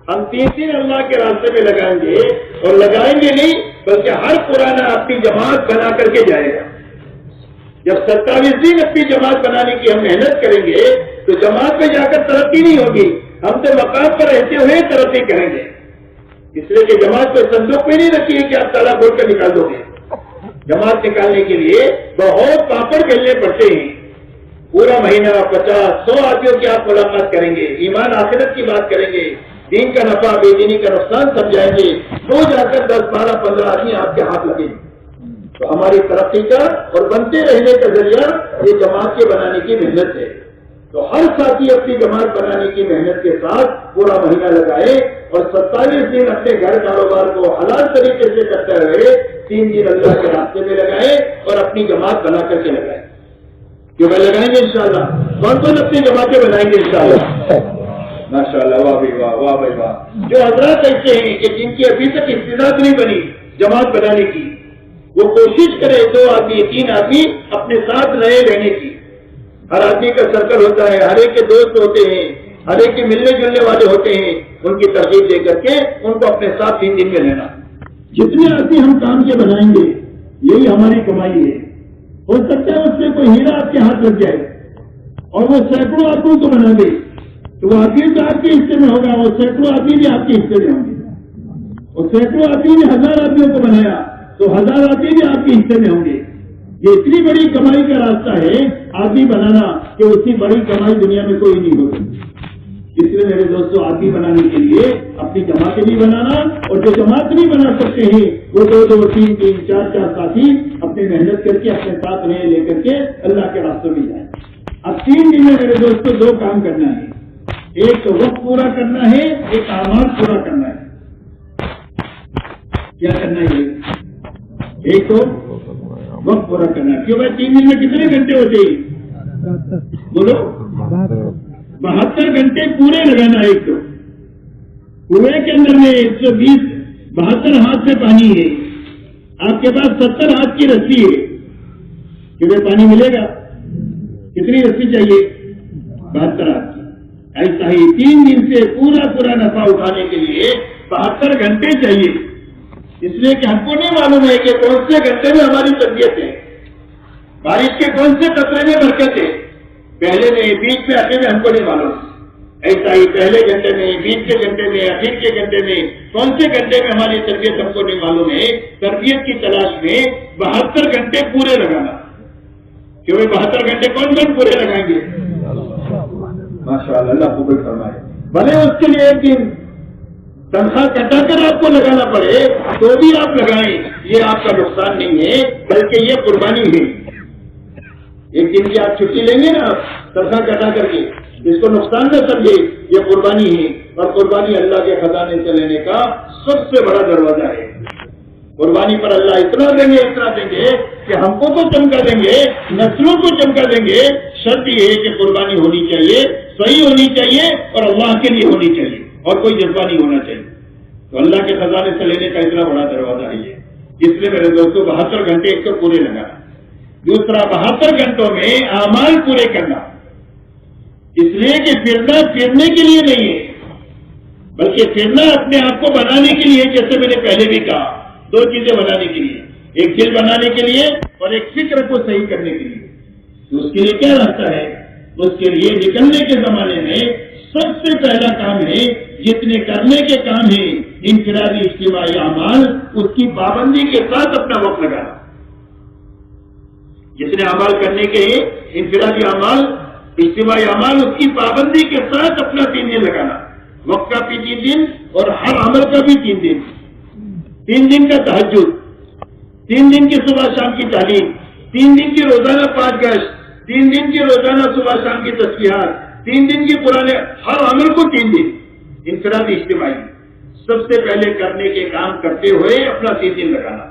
ہم 3 دن اللہ کے راستے میں لگائیں گے، اور لگائیں گے نہیں بلکہ ہر پرانا اپنی جماعت بنا کر کے جائے گا۔ جب 27 دن اپنی جماعت بنانے کی ہم محنت کریں گے تو جماعت میں جا کر ترقی نہیں ہوگی، ہم تو مقام پر رہتے ہوئے ترقی کریں گے۔ اس لیے کہ جماعت کو صندوق میں نہیں رکھی ہے کہ آپ تالا کھول کر نکال دو گے۔ جماعت نکالنے کے لیے بہت پاپڑ کھیلنے پڑتے ہیں، پورا مہینہ 50-100 آدمیوں کی آپ ملاقات کریں گے، ایمان آخرت کی بات کریں گے، دین کا نفع بے دینی کا نقصان سمجھائیں گے، تو جا کر 10-12-15 آدمی آپ کے ہاتھ لگیں گے۔ تو ہماری ترقی کا اور بنتے رہنے کا ذریعہ یہ جماعت کے بنانے کی محنت ہے۔ تو ہر ساتھی اپنی جماعت بنانے کی محنت کے ساتھ پورا مہینہ لگائے اور 27 دن اپنے گھر کاروبار کو حلال طریقے سے کرتے ہوئے 3 دن اللہ کے راستے میں لگائے اور اپنی جماعت بنا کر کے لگائے۔ کیوں میں لگائیں گے انشاءاللہ؟ کون اپنی جماعتیں بنائیں گے انشاءاللہ؟ ماشاءاللہ، واہ بھائی واہ، واہ بھائی واہ۔ جو حضرات ایسے ہیں کہ جن کی ابھی تک استعداد نہیں بنی جماعت بنانے کی، وہ کوشش کرے 2 آدمی 3 آدمی اپنے ساتھ نئے رہنے کی۔ ہر آدمی کا سرکل ہوتا ہے، ہر ایک کے دوست ہوتے ہیں، ہر ایک کے ملنے جلنے والے ہوتے ہیں، ان کی ترغیب دے کر کے ان کو اپنے ساتھ 3 دن میں لینا۔ جتنے آدمی ہم کام کے بنائیں گے یہی ہماری کمائی ہے۔ ہو سکتا ہے اس میں کوئی ہیرا آپ کے ہاتھ لگ جائے اور وہ سینکڑوں آدمیوں کو بنا دے، تو وہ آدمی تو آپ کے حصے میں ہوگا، وہ سینکڑوں آدمی بھی آپ کے حصے میں ہوں گے، اور سینکڑوں آدمی نے 1000 آدمیوں کو بنایا تو 1000 آدمی بھی آپ کے حصے میں ہوں گے۔ یہ اتنی بڑی کمائی کا راستہ ہے آدمی بنانا کہ اس کی بڑی کمائی دنیا میں کوئی نہیں ہوتی۔ اس لیے میرے دوستوں، آدمی بنانے کے لیے اپنی جماعتیں بھی بنانا، اور جو جماعت نہیں بنا سکتے ہیں وہ 2-2, 3-3, 4-4 ساتھی اپنی محنت کر کے اپنے ساتھ نئے لے کر کے اللہ کے راستے میں جائیں۔ اب 3 دن میں میرے دوستوں 2 کام کرنا ہے، ایک تو وقت پورا کرنا ہے، ایک اعمال پورا کرنا ہے۔ کیا کرنا ہے؟ ایک تو وقت پورا کرنا. کیوں بھائی 3 دن میں کتنے گھنٹے ہوتے ہیں؟ بولو 72 گھنٹے پورے لگانا. ایک تو کنویں کے اندر میں 172 ہاتھ سے پانی ہے, آپ کے پاس 70 ہاتھ کی رسی ہے, کتنے پانی ملے گا؟ کتنی رسی چاہیے؟ 72 ہاتھ کی. ایسا ہی 3 دن سے پورا نفع اٹھانے کے لیے 72 گھنٹے چاہیے. اس لیے کہ ہم کو نہیں معلوم ہے کہ کون سے گھنٹے میں ہماری طبیعت ہے, بارش کے کون سے قطرے میں برکت ہے, پہلے میں بیچ میں آخر میں ہم کو نہیں معلوم. ایسا ہی پہلے گھنٹے میں, بیچ کے گھنٹے میں, آخر کے گھنٹے میں, کون سے گھنٹے میں ہماری تربیت ہم کو نہیں معلوم ہے. تربیت کی تلاش میں 72 گھنٹے پورے لگانا. کیونکہ 72 گھنٹے کون پورے لگائیں گے؟ ماشاء اللہ, اللہ قبول فرمائے. بھلے اس کے لیے ایک دن تنخواہ کٹا کر آپ کو لگانا پڑے تو بھی آپ لگائیں, یہ آپ کا نقصان نہیں ہے بلکہ یہ قربانی ہے. ایک دن کی آپ چھٹی لیں گے نا تنخواہ کٹا کر کے, اس کو نقصان نہ سمجھے, یہ قربانی ہے. اور قربانی اللہ کے خزانے سے لینے کا سب سے بڑا دروازہ ہے. قربانی پر اللہ اتنا دیں گے کہ ہم کو تو چمکا دیں گے, نسلوں کو چمکا دیں گے. شرط یہ ہے کہ قربانی ہونی چاہیے, صحیح ہونی چاہیے اور اللہ کے لیے ہونی چاہیے, اور کوئی جذبہ نہیں ہونا چاہیے. تو اللہ کے خزانے سے لینے کا اتنا بڑا دروازہ ہے یہ. اس لیے میرے دوستوں 72 گھنٹے ایک تو پورے لگانا. دوسرا 72 گھنٹوں میں اعمال پورے کرنا. اس لیے کہ پھرنے کے لیے نہیں ہے بلکہ پھرنا اپنے آپ کو بنانے کے لیے. جیسے میں نے پہلے بھی کہا, 2 چیزیں بنانے کے لیے, ایک دل بنانے کے لیے اور ایک فکر کو صحیح کرنے کے لیے. تو اس کے لیے کیا راستہ ہے؟ اس کے لیے نکلنے کے زمانے میں سب سے پہلا کام ہے, جتنے کرنے کے کام ہیں انفرادی اجتماعی اعمال, اس کی پابندی کے ساتھ اپنا وقت لگانا. جتنے اعمال کرنے کے ہیں انفرادی اعمال, اجتماعی اعمال, اس کی پابندی کے ساتھ اپنا 3 دن لگانا. وقت کا بھی 3 دن اور ہر عمل کا بھی 3 دن. 3 دن کا تہجد, 3 دن کی صبح شام کی تعلیم, 3 دن کی روزانہ 5 گشت, 3 دن کی روزانہ صبح شام کی تسبیحات, 3 دن کی پرانے ہر عمل کو 3 دن. انفرادی اجتماعی سب سے پہلے کرنے کے کام کرتے ہوئے اپنا 3 دن لگانا.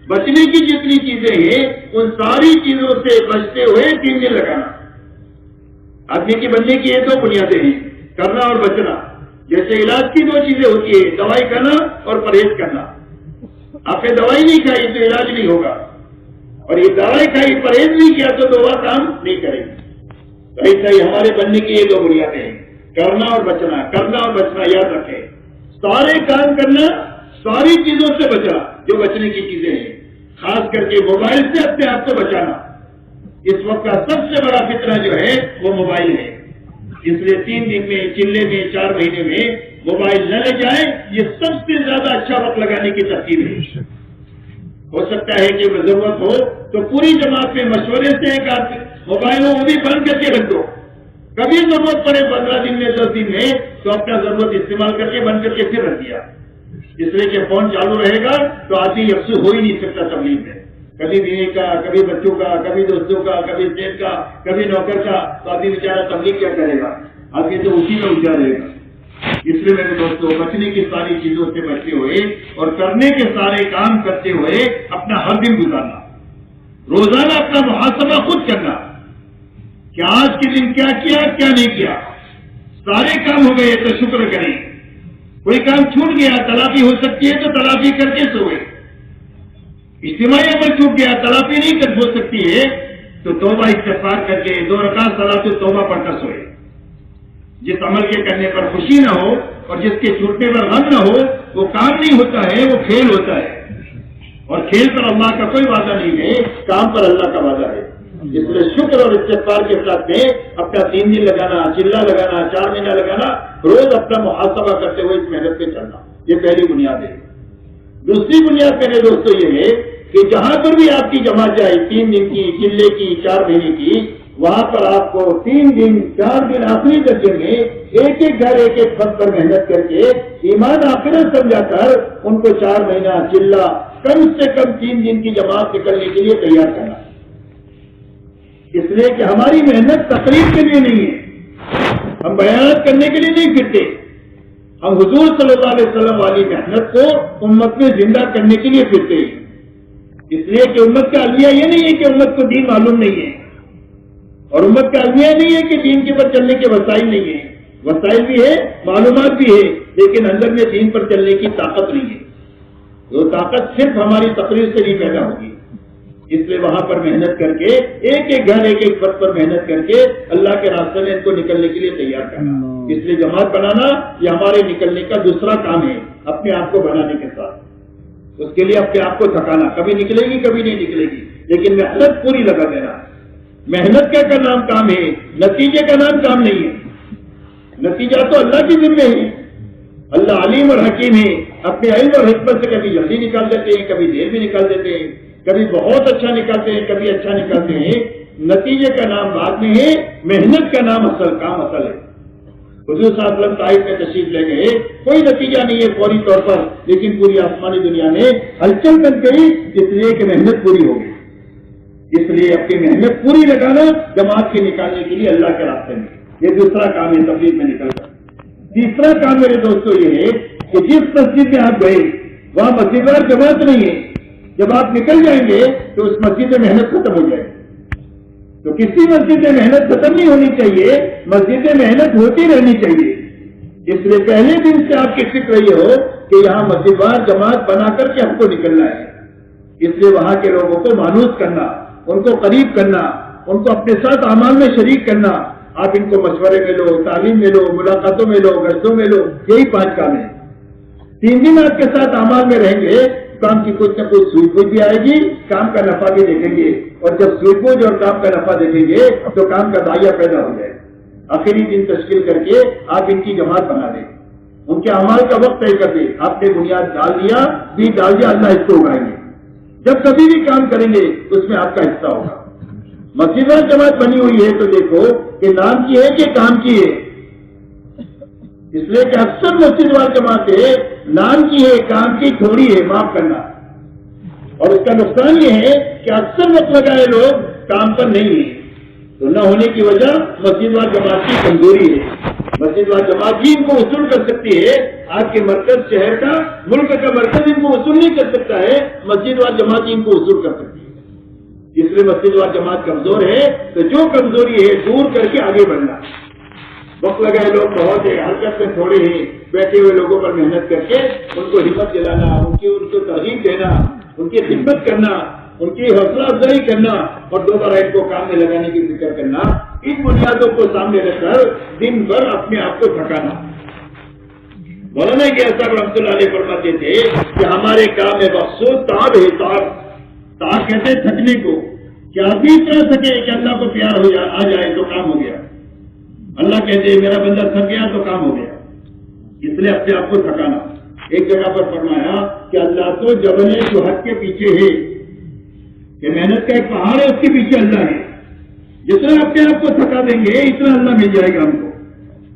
بچنے کی جتنی چیزیں ہیں ان ساری چیزوں سے بچتے ہوئے 3 دن لگانا. آدمی کی بننے کی یہ 2 بنیادیں ہیں, کرنا اور بچنا. جیسے علاج کی 2 چیزیں ہوتی ہے, دوائی کھانا اور پرہیز کرنا. آپ نے دوائی نہیں کھائی تو علاج نہیں ہوگا, اور یہ دوائی کھائی پرہیز نہیں کیا تو دوا کام نہیں کرے گی. ایسا ہی ہمارے بننے کی یہ 2 بنیادیں ہیں, کرنا اور بچنا. کرنا اور بچنا یاد رکھیں, سارے کام کرنا, ساری چیزوں سے بچنا جو بچنے کی چیزیں ہیں, خاص کر کے موبائل سے اپنے آپ کو بچانا. اس وقت کا سب سے بڑا فتنہ جو ہے وہ موبائل ہے. اس لیے 3 دن میں, چلے میں, 4 مہینے میں موبائل نہ لے جائیں. یہ سب سے زیادہ اچھا وقت لگانے کی ترتیب ہے. ہو سکتا ہے کہ ضرورت ہو تو پوری جماعت میں مشورے سے ایک آدمی موبائل وہ بھی بند کر کے رکھ دو. کبھی ضرورت پڑے 15 دن میں, 10 دن میں, تو اپنا ضرورت استعمال کر کے بند کر کے پھر رکھ دیا. اس لیے کہ فون چالو رہے گا تو آدمی یکسو ہو ہی نہیں سکتا تبلیغ میں. کبھی بیوی کا, کبھی بچوں کا, کبھی دوستوں کا, کبھی اسٹیٹ کا, کبھی نوکر کا, تو آدمی بیچارہ تبلیغ کیا کرے گا؟ آدمی تو اسی میں الجھا رہے گا. اس لیے میرے دوستوں بچنے کی ساری چیزوں سے بچتے ہوئے اور کرنے کے سارے کام کرتے ہوئے اپنا ہر دن گزارنا. روزانہ اپنا محاسبہ خود کرنا کہ آج کے دن کیا کیا, کیا نہیں کیا. سارے کام ہو گئے تو شکر کریں. کوئی کام چھوٹ گیا, تلافی ہو سکتی ہے تو تلافی کر کے سوئے. اجتماعی عمل چھوٹ گیا, تلافی نہیں کر ہو سکتی ہے تو توبہ استغفار کر کے 2 رکعت صلاۃ توبہ پڑھ کر سوئے. جس عمل کے کرنے پر خوشی نہ ہو اور جس کے چھوٹنے پر غم نہ ہو وہ کام نہیں ہوتا ہے, وہ کھیل ہوتا ہے. اور کھیل پر اللہ کا کوئی وعدہ نہیں ہے, کام پر اللہ کا وعدہ ہے. اس لیے شکر اور استغفار کے ساتھ میں اپنا 3 دن لگانا, چلہ لگانا, 4 مہینہ لگانا, روز اپنا محاسبہ کرتے ہوئے اس محنت پہ چلنا. یہ پہلی بنیاد ہے. دوسری بنیاد میرے دوستوں یہ ہے کہ جہاں پر بھی آپ کی جماعت جائے 3 دن کی, چلے کی, 4 مہینے کی, وہاں پر آپ کو 3 دن 4 دن آخری درجے میں ایک ایک گھر, ایک ایک فن پر محنت کر کے ایمان آخرت سمجھا کر ان کو 4 مہینہ چلہ کم سے کم 3 دن کی جماعت نکلنے کے لیے تیار کرنا. اس لیے کہ ہماری محنت تقریب کے لیے نہیں ہے, ہم بیانات کرنے کے لیے نہیں پھرتے. ہم حضور صلی اللہ علیہ وسلم والی محنت کو امت میں زندہ کرنے کے لیے پھرتے ہیں. اس لیے کہ امت کا المیہ یہ نہیں ہے کہ امت کو دین معلوم نہیں ہے، اور امت کا المیہ نہیں ہے کہ دین کے پر چلنے کے وسائل نہیں ہے، وسائل بھی ہے، معلومات بھی ہے، لیکن اندر میں دین پر چلنے کی طاقت نہیں ہے۔ وہ طاقت صرف ہماری تقریر سے نہیں پیدا ہوگی، اس لیے وہاں پر محنت کر کے ایک ایک گھر ایک ایک فرد پر محنت کر کے اللہ کے راستے میں ان کو نکلنے کے لیے تیار کرنا۔ اس لیے جماعت بنانا یہ ہمارے نکلنے کا دوسرا کام ہے، اپنے آپ کو بنانے کے ساتھ اس کے لیے اپنے آپ کو تھکانا، کبھی نکلے گی کبھی نہیں نکلے گی، لیکن محنت پوری لگا دینا۔ محنت کا نام کام ہے، نتیجے کا نام کام نہیں ہے۔ نتیجہ تو اللہ کی ذمہ ہے، اللہ علیم اور حکیم ہے، اپنے علم اور حکمت سے کبھی جلدی نکال دیتے ہیں، کبھی دیر بھی نکال دیتے ہیں، کبھی بہت اچھا نکالتے ہیں، کبھی اچھا نکالتے ہیں۔ نتیجے کا نام بعد میں ہے، محنت کا نام اصل کام اصل ہے۔ حضور صلی اللہ علیہ وسلم طائف میں تشریف لے گئے، کوئی نتیجہ نہیں ہے فوری طور پر، لیکن پوری آسمانی دنیا میں ہلچل بن گئی، اس لیے کہ محنت پوری ہو گئی۔ اس لیے اپنی محنت پوری لگانا جماعت کے نکالنے کے لیے اللہ کے راستے میں، یہ دوسرا کام ہے تبلیغ میں نکل کر۔ تیسرا کام میرے دوستوں یہ ہے کہ جس مسجد میں آپ گئے وہاں مسجد وار جماعت نہیں ہے، جب آپ نکل جائیں گے تو اس مسجد میں محنت ختم ہو جائے گی۔ تو کسی مسجد میں محنت ختم نہیں ہونی چاہیے، مسجد میں محنت ہوتی رہنی چاہیے۔ اس لیے پہلے دن سے آپ کی فکر یہ ہو کہ یہاں مسجد وار جماعت بنا کر کے ہم کو نکلنا ہے۔ اس لیے وہاں کے لوگوں کو مانوس کرنا، ان کو قریب کرنا، ان کو اپنے ساتھ اعمال میں شریک کرنا۔ آپ ان کو مشورے میں لو، تعلیم میں لو، ملاقاتوں میں لو، گشتوں میں لو، یہی 5 کام ہیں۔ 3 دن آپ کے ساتھ اعمال میں رہیں گے، کام کی کچھ نہ کچھ سوئی بوجھ بھی آئے گی، کام کا نفع بھی دیکھیں گے، اور جب سوئی بوجھ اور کام کا نفع دیکھیں گے تو کام کا دائیا پیدا ہو جائے۔ آخری دن تشکیل کر کے آپ ان کی جماعت بنا دیں، ان کے اعمال کا وقت طے کر دیں۔ آپ نے بنیاد ڈال دیا، بیج ڈال دیا، اللہ اس کو اگائیں گے۔ جب کبھی بھی کام کریں گے اس میں آپ کا حصہ ہوگا۔ مسجد وار جماعت بنی ہوئی ہے تو دیکھو کہ نام کی ہے کہ کام کی ہے، اس لیے کہ اکثر مسجد وار جماعتیں نام کی ہے، کام کی تھوڑی ہے، معاف کرنا۔ اور اس کا نقصان یہ ہے کہ اکثر وقت لگائے لوگ کام پر نہیں ہیں، تو نہ ہونے کی وجہ مسجد وار جماعت کی کمزوری ہے۔ مسجد وار جماعت ہی ان کو وصول کر سکتی ہے، آپ کے مرکز شہر کا، ملک کا مرکز ان کو وصول نہیں کر سکتا ہے، مسجد وار جماعت ہی ان کو وصول کر سکتی ہے۔ اس لیے مسجد وار جماعت کمزور ہے، تو جو کمزوری ہے دور کر کے آگے بڑھنا۔ وقت لگائے لوگ بہت ہے، حرکت میں تھوڑے ہیں، بیٹھے ہوئے لوگوں پر محنت کر کے ان کو ہمت دلانا، ان کو ترغیب دینا، ان کی خدمت کرنا، ان کی حوصلہ افزائی کرنا، اور دوبارہ ان کو کام میں لگانے کی فکر کرنا، ان بنیادوں کو سامنے رکھ کر دن بھر اپنے آپ کو تھکانا۔ مولانا کے صاحب رحمۃ اللہ علیہ فرماتے تھے کہ ہمارے کام میں مقصود تعب ہے، تعب کہتے ہیں تھکنے کو، کہ آدمی اتنا سکے کہ اللہ کو پیار ہو آ جائے تو کام ہو گیا۔ اللہ کہتے ہیں میرا بندہ تھک گیا تو کام ہو گیا، اس لیے اپنے آپ کو تھکانا۔ ایک جگہ پر فرمایا کہ اللہ تو جبل شہد کے پیچھے ہے، کہ محنت کا ایک پہاڑ ہے، اس کے پیچھے اللہ ہے۔ جتنا اپنے آپ کو تھکا دیں گے اتنا اللہ مل جائے گا ہم کو۔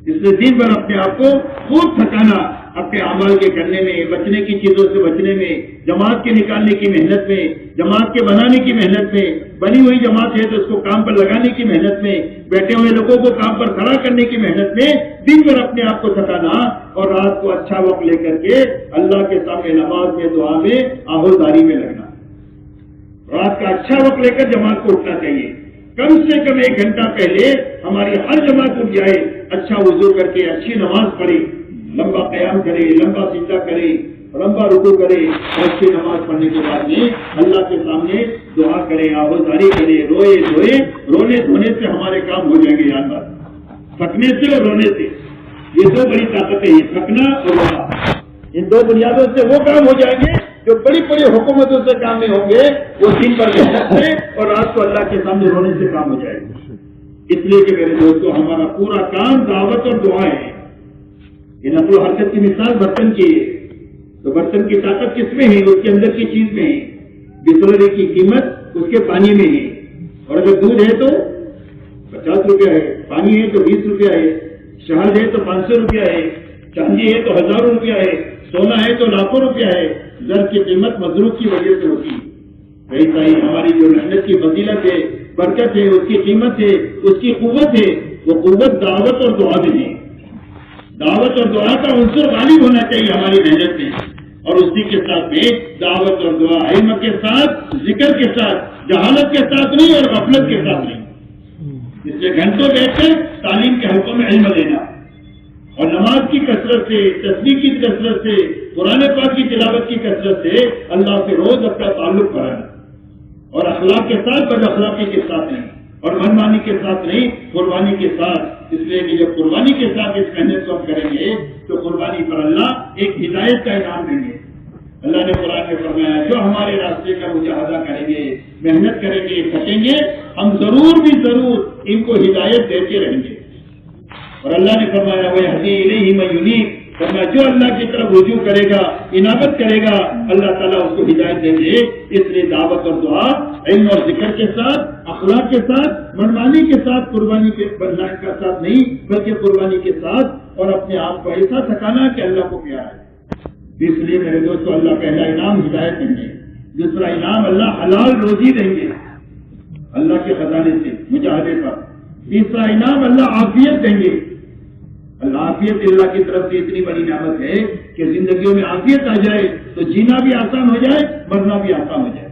اس لیے دن بھر اپنے آپ کو خوب تھکانا، اپنے اعمال کے کرنے میں، بچنے کی چیزوں سے بچنے میں، جماعت کے نکالنے کی محنت میں، جماعت کے بنانے کی محنت میں، بنی ہوئی جماعت ہے تو اس کو کام پر لگانے کی محنت میں، بیٹھے ہوئے لوگوں کو کام پر کھڑا کرنے کی محنت میں، دن بھر اپنے آپ کو تھکانا، اور رات کو اچھا وقت لے کر کے اللہ کے سامنے نماز میں، دعا میں، آہوزاری میں لگنا۔ رات کا اچھا وقت لے کر جماعت کو اٹھنا چاہیے، کم سے کم 1 گھنٹہ پہلے ہماری ہر جماعت اٹھ جائے، اچھا وضو کر کے اچھی نماز پڑھے، لمبا قیام کرے، لمبا سجدہ کرے، لمبا رکوع کرے، اچھی نماز پڑھنے کے بعد میں اللہ کے سامنے دعا کرے، آہوزاری کرے، روئے دھوئے، رونے دھونے سے ہمارے کام ہو جائیں گے۔ یاد رکھ، تھکنے سے اور رونے سے، یہ 2 بڑی طاقتیں ہیں، تھکنا اور رونا۔ ان 2 بنیادوں سے وہ کام ہو جائیں گے جو بڑی بڑی حکومتوں سے کام نہیں ہوں گے، وہ دن پر محنت سے اور رات کو اللہ کے سامنے رونے سے کام ہو جائے گا۔ اس لیے کہ میرے دوستوں ہمارا پورا کام دعوت اور دعا ہے۔ یہ نقل و حرکت کی مثال برتن کی ہے، تو برتن کی طاقت کس میں ہے؟ اس کے اندر کی چیز میں ہے۔ بسلری کی قیمت اس کے پانی میں ہے، اور اگر دودھ ہے تو 50 روپیہ ہے، پانی ہے تو 20 روپیہ ہے، شہد ہے تو 500 روپیہ ہے، چاندی ہے تو 1000 روپیہ ہے، سونا ہے تو لاکھوں روپیہ ہے۔ زر کی قیمت مضروب کی وجہ سے ہوتی ہے۔ ایسا ہی ہماری جو محنت کی فضیلت ہے، برکت ہے، اس کی قیمت ہے، اس کی قوت ہے، وہ قوت دعوت اور دعا میں ہے۔ دعوت اور دعا کا عنصر غالب ہونا چاہیے ہماری محنت میں، اور اسی کے ساتھ میں دعوت اور دعا، علم کے ساتھ، ذکر کے ساتھ، جہالت کے ساتھ نہیں اور غفلت کے ساتھ نہیں. اس لیے گھنٹوں بیٹھ کر تعلیم کے حلقوں میں علم لینا اور نماز کی کثرت سے، تسبیح کی کثرت سے، قرآن پاک کی تلاوت کی کثرت سے اللہ سے روز اپنا تعلق بڑھانا، اور اخلاق کے ساتھ، بد اخلاقی کے ساتھ نہیں، اور منمانی کے ساتھ نہیں، قربانی کے ساتھ. اس لیے کہ جب قربانی کے ساتھ اس محنت کو ہم کریں گے تو قربانی پر اللہ ایک ہدایت کا انعام دیں گے. اللہ نے قرآن میں فرمایا جو ہمارے راستے کا مجاہدہ کریں گے، محنت کریں گے، تھکیں گے، ہم ضرور بھی ضرور ان کو ہدایت دیتے رہیں گے. اور اللہ نے فرمایا وَيَهْدِي إِلَيْهِ مَن يُنِيبُ، فرمایا جو اللہ کی طرف رجوع کرے گا، انابت کرے گا، اللہ تعالیٰ اس کو ہدایت دیں گے. اس لیے دعوت اور دعا، علم اور ذکر کے ساتھ، اخلاق کے ساتھ، منمانی کے ساتھ، قربانی کے کا ساتھ نہیں بلکہ قربانی کے ساتھ، اور اپنے آپ کو ایسا تھکانا کہ اللہ کو پیارا ہے. اس لیے میرے دوستو اللہ پہلا انعام ہدایت دیں گے، دوسرا انعام اللہ حلال روزی دیں گے اللہ کے خزانے سے مجاہدے پر، تیسرا انعام اللہ عافیت دیں گے. اللہ عافیت اللہ کی طرف سے اتنی بڑی نعمت ہے کہ زندگیوں میں عافیت آ جائے تو جینا بھی آسان ہو جائے، مرنا بھی آسان ہو جائے.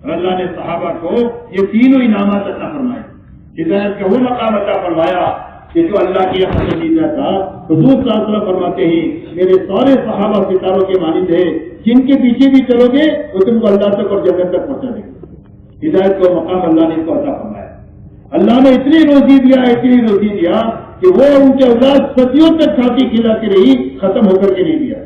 اور اللہ نے صحابہ کو یہ تینوں انعامات عطا فرمائے. ہدایت کا وہ مقام عطا فرمایا کہ جو اللہ کی پسندیدہ تھا. حضور صلی اللہ علیہ وسلم فرماتے ہیں میرے سارے صحابہ ستاروں کے مانند ہیں، جن کے پیچھے بھی چلو گے وہ تم کو اللہ تک اور جنت تک پہنچا دیں گے. ہدایت کا مقام اللہ نے اس کو عطا فرمایا. اللہ نے اتنی روزی دیا، اتنی روزی دیا کہ وہ ان کے اولاد صدیوں تک کھاتی کھلاتی رہی، ختم ہو کر کے نہیں دیا.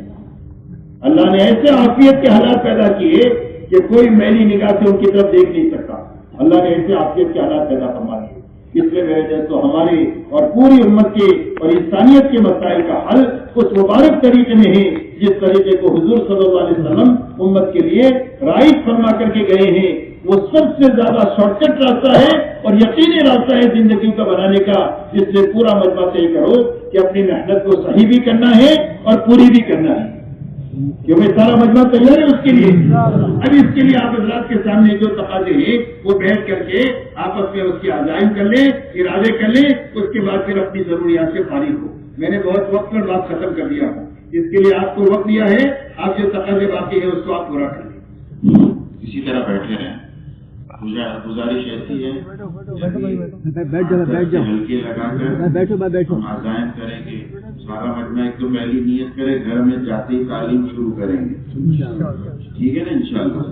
اللہ نے ایسے عافیت کے حالات پیدا کیے کہ کوئی میلی نگاہ سے ان کی طرف دیکھ نہیں سکتا. اللہ نے ایسے عافیت کے حالات پیدا فرما دیے. اس لیے میرے دوستو ہمارے اور پوری امت کے اور انسانیت کے مسائل کا حل اس مبارک طریقے میں ہے جس طریقے کو حضور صلی اللہ علیہ وسلم امت کے لیے رائٹ فرما کر کے گئے ہیں. وہ سب سے زیادہ شارٹ کٹ راستہ ہے اور یقینی راستہ ہے زندگی کا بنانے کا. جس سے پورا مجمع طے کرو کہ اپنی محنت کو صحیح بھی کرنا ہے اور پوری بھی کرنا ہے، کیونکہ سارا مجمع تیار ہے اس کے لیے. اب اس کے لیے آپ حضرات کے سامنے جو تقاضے ہیں وہ بیٹھ کر کے آپس میں اس کے عزائم کر لیں، ارادے کر لیں، اس کے بعد پھر اپنی ضروریات سے فارغ ہو. میں نے بہت وقت پر بات ختم کر دیا ہوں، اس کے لیے آپ کو وقت دیا ہے. آپ جو تقاضے باقی ہیں اس کو آپ پورا کر لیں. اسی طرح بیٹھے رہیں. گزارش ایسی ہے ہلکے لگا کر ہم عزائم کریں گے. سارا مجمع ایک تو پہلی نیت کرے، گھر میں جاتے ہی تعلیم شروع کریں گے، ٹھیک ہے نا انشاءاللہ.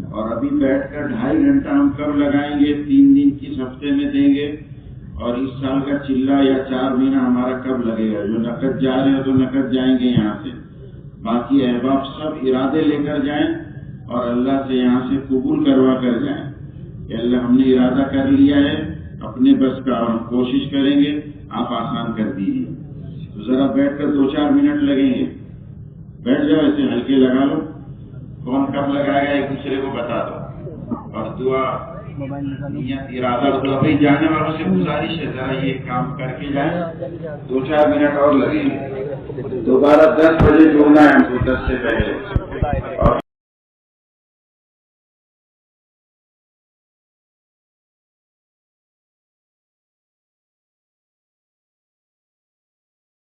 اور ابھی بیٹھ کر 2.5 گھنٹہ ہم کب لگائیں گے، 3 دن کس ہفتے میں دیں گے، اور اس سال کا چلہ یا 4 مہینہ ہمارا کب لگے گا. جو نقد جا رہے ہیں تو نقد جائیں گے یہاں سے، باقی احباب سب ارادے لے کر جائیں اور اللہ سے یہاں سے قبول کروا کر جائیں کہ اللہ ہم نے ارادہ کر لیا ہے اپنے بس کا، اور ہم کوشش کریں گے، آپ آسان کر دیجیے. تو ذرا بیٹھ کر 2-4 منٹ لگیں گے، بیٹھ جاؤ، ایسے ہلکے لگا لو. کون کب لگائے گا ایک دوسرے کو بتا دو. اور دعا نیت ارادہ تو ابھی جانے والوں سے گزارش ہے ذرا یہ کام کر کے جائیں. 2-4 منٹ اور لگیں گے. دوبارہ 10 بجے جڑنا ہے ہم کو، 10 سے پہلے. اور